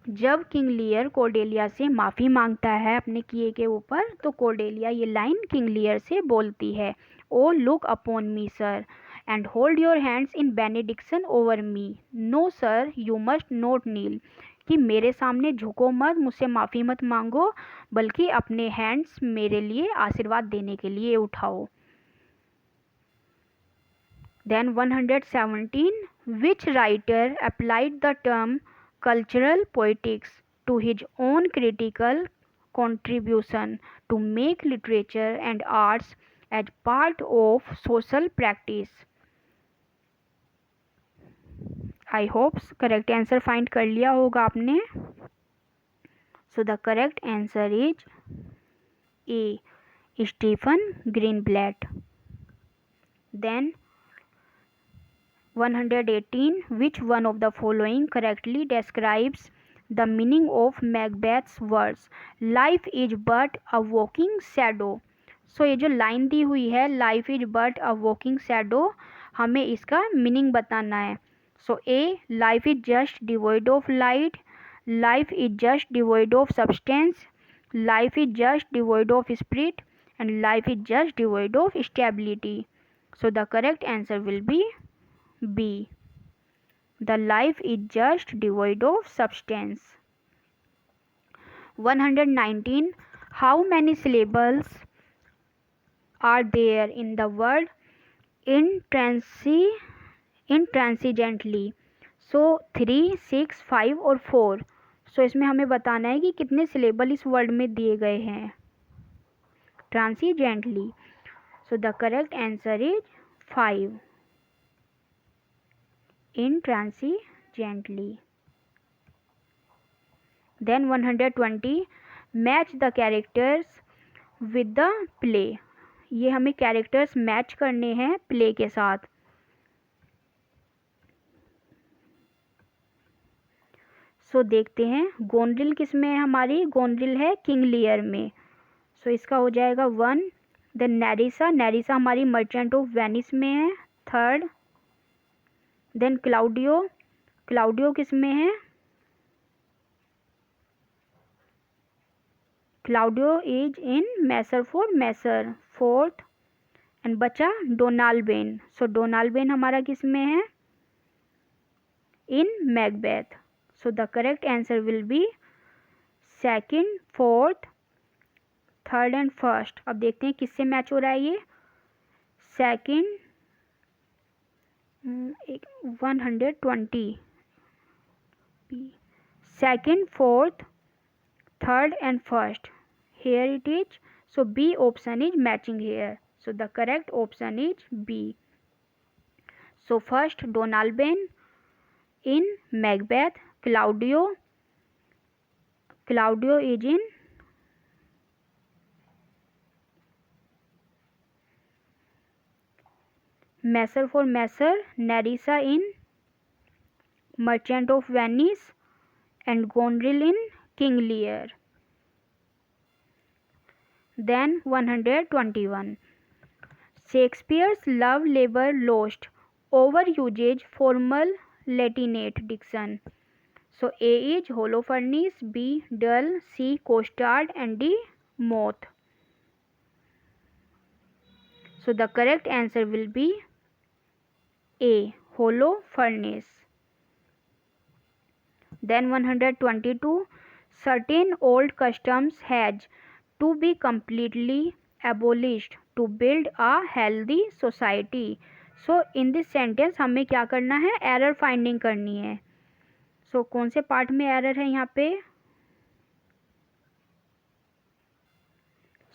जब King Lear Cordelia से माफ़ी मांगता है अपने किए के ऊपर, तो कोर्डेलिया ये लाइन किंग लियर से बोलती है, O look upon me sir and hold your hands in benediction over me. No sir, you must not kneel. कि मेरे सामने झुको मत, मुझसे माफ़ी मत मांगो, बल्कि अपने हैंड्स मेरे लिए आशीर्वाद देने के लिए उठाओ. Then 117, which writer applied the term cultural poetics to his own critical contribution to make literature and arts as part of social practice? I hope correct answer find कर लिया होगा आपने. So the correct answer is A, Stephen Greenblatt. Then 118, which one of the following correctly describes the meaning of Macbeth's words life is but a walking shadow. So ये जो line दी हुई है life is but a walking shadow, हमें इसका meaning बताना है. So A, life is just devoid of light, life is just devoid of substance, life is just devoid of spirit, and life is just devoid of stability. So the correct answer will be B, the life is just devoid of substance. 119, how many syllables are there in the word intransigently? So 3, 6, 5 और 4. So इसमें हमें बताना है कि कितने syllable इस word में दिए गए हैं ट्रांसीजेंटली. So the correct answer is 5, intransigently. Then 120, match the characters with the play. ये हमें कैरेक्टर्स मैच करने हैं प्ले के साथ. सो देखते हैं गोनड्रिल किस में है हमारी. गोनड्रिल है किंग लियर में. सो इसका हो जाएगा 1. देन नेरिसा, नेरिसा हमारी मर्चेंट ऑफ वेनिस में है 3rd. देन क्लाउडियो, क्लाउडियो किस में है. Claudio is in masher for masher 4th. And बचा डोनाल्बेन. सो डोनाल्बेन हमारा किस में है इन Macbeth. So the correct answer will B 2nd, 4th, 3rd and 1st. अब देखते हैं किससे मैच हो रहा है ये. 2nd 120, 2nd, 4th, 3rd and 1st. Here it is. So B option is matching here. So the correct option is B. So first Donalbain in Macbeth, Claudio is in Messer for Messer, Nerissa in Merchant of Venice, and Gondril in King Lear. Then 121. Shakespeare's love labor lost, overusage formal Latinate diction. So A is Holofernes, B dull, C costard, and D moth. So the correct answer will be A, Holofernes. Then 122. Certain old customs has to be completely abolished to build a healthy society. So in this sentence हमें क्या करना है, error finding करनी है. सो कौन से part में error है यहाँ पे.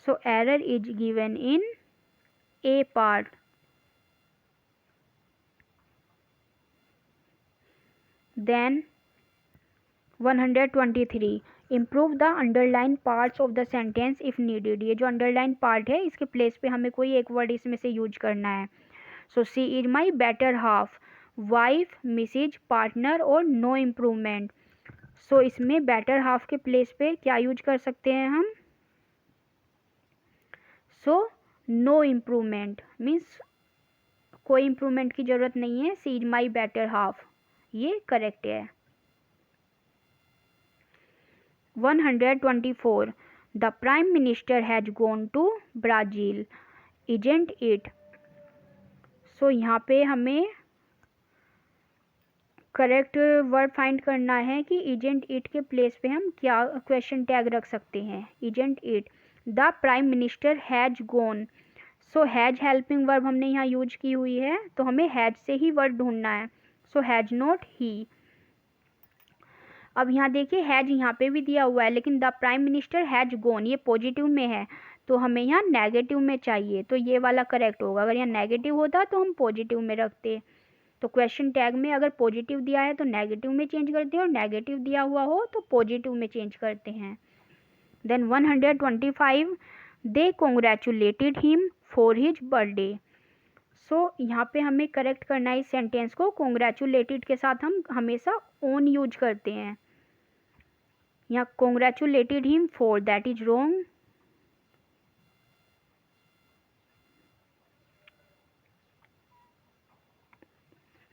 So error is given in a part. Then 123 improve the underline parts of the sentence if needed. ये जो अंडरलाइन पार्ट है इसके प्लेस पे हमें कोई एक वर्ड इसमें से यूज करना है। So she is my better half, wife, Mrs, partner और नो इम्प्रूवमेंट। सो इसमें बेटर हाफ के प्लेस पे क्या यूज कर सकते हैं हम? सो नो इम्प्रूवमेंट मीन्स कोई इम्प्रूवमेंट की ज़रूरत नहीं है। She is my better half, ये करेक्ट है। 124 the prime minister has gone to Brazil, isn't it. So यहाँ पे हमें करेक्ट वर्ड फाइंड करना है कि इजेंट इट के प्लेस पे हम क्या क्वेश्चन टैग रख सकते हैं। Isn't it the prime minister has gone. So has helping verb हमने यहाँ यूज की हुई है, तो हमें हैज से ही वर्ड ढूंढना है। सो हैज नॉट ही। अब यहाँ देखिए हैज यहाँ पे भी दिया हुआ है, लेकिन the prime minister has gone ये पॉजिटिव में है, तो हमें यहाँ नेगेटिव में चाहिए, तो ये वाला करेक्ट होगा। अगर यहाँ नेगेटिव होता तो हम पॉजिटिव में रखते। तो क्वेश्चन टैग में अगर पॉजिटिव दिया है तो नेगेटिव में चेंज करते हैं, और नेगेटिव दिया हुआ हो तो पॉजिटिव में चेंज करते हैं। Then 125 they congratulated him for his birthday. So यहाँ पे हमें करेक्ट करना है इस सेंटेंस को। कॉन्ग्रेचुलेटेड के साथ हम हमेशा ओन यूज करते हैं। यहाँ congratulated him for, that is wrong.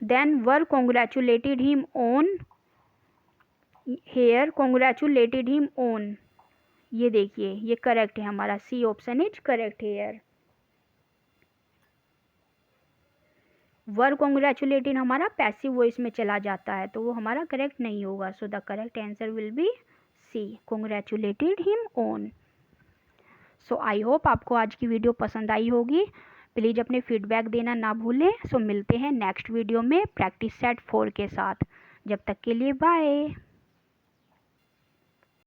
Then were congratulated him on, here congratulated him on. ये देखिए ये करेक्ट है हमारा, C option is correct here. Were congratulated हमारा पैसिव वॉइस में चला जाता है, तो वो हमारा करेक्ट नहीं होगा। So the correct answer will be C, congratulated him on. So I hope आपको आज की वीडियो पसंद आई होगी। प्लीज़ अपने फीडबैक देना ना भूलें। सो मिलते हैं नेक्स्ट वीडियो में प्रैक्टिस सेट 4 के साथ। जब तक के लिए बाय।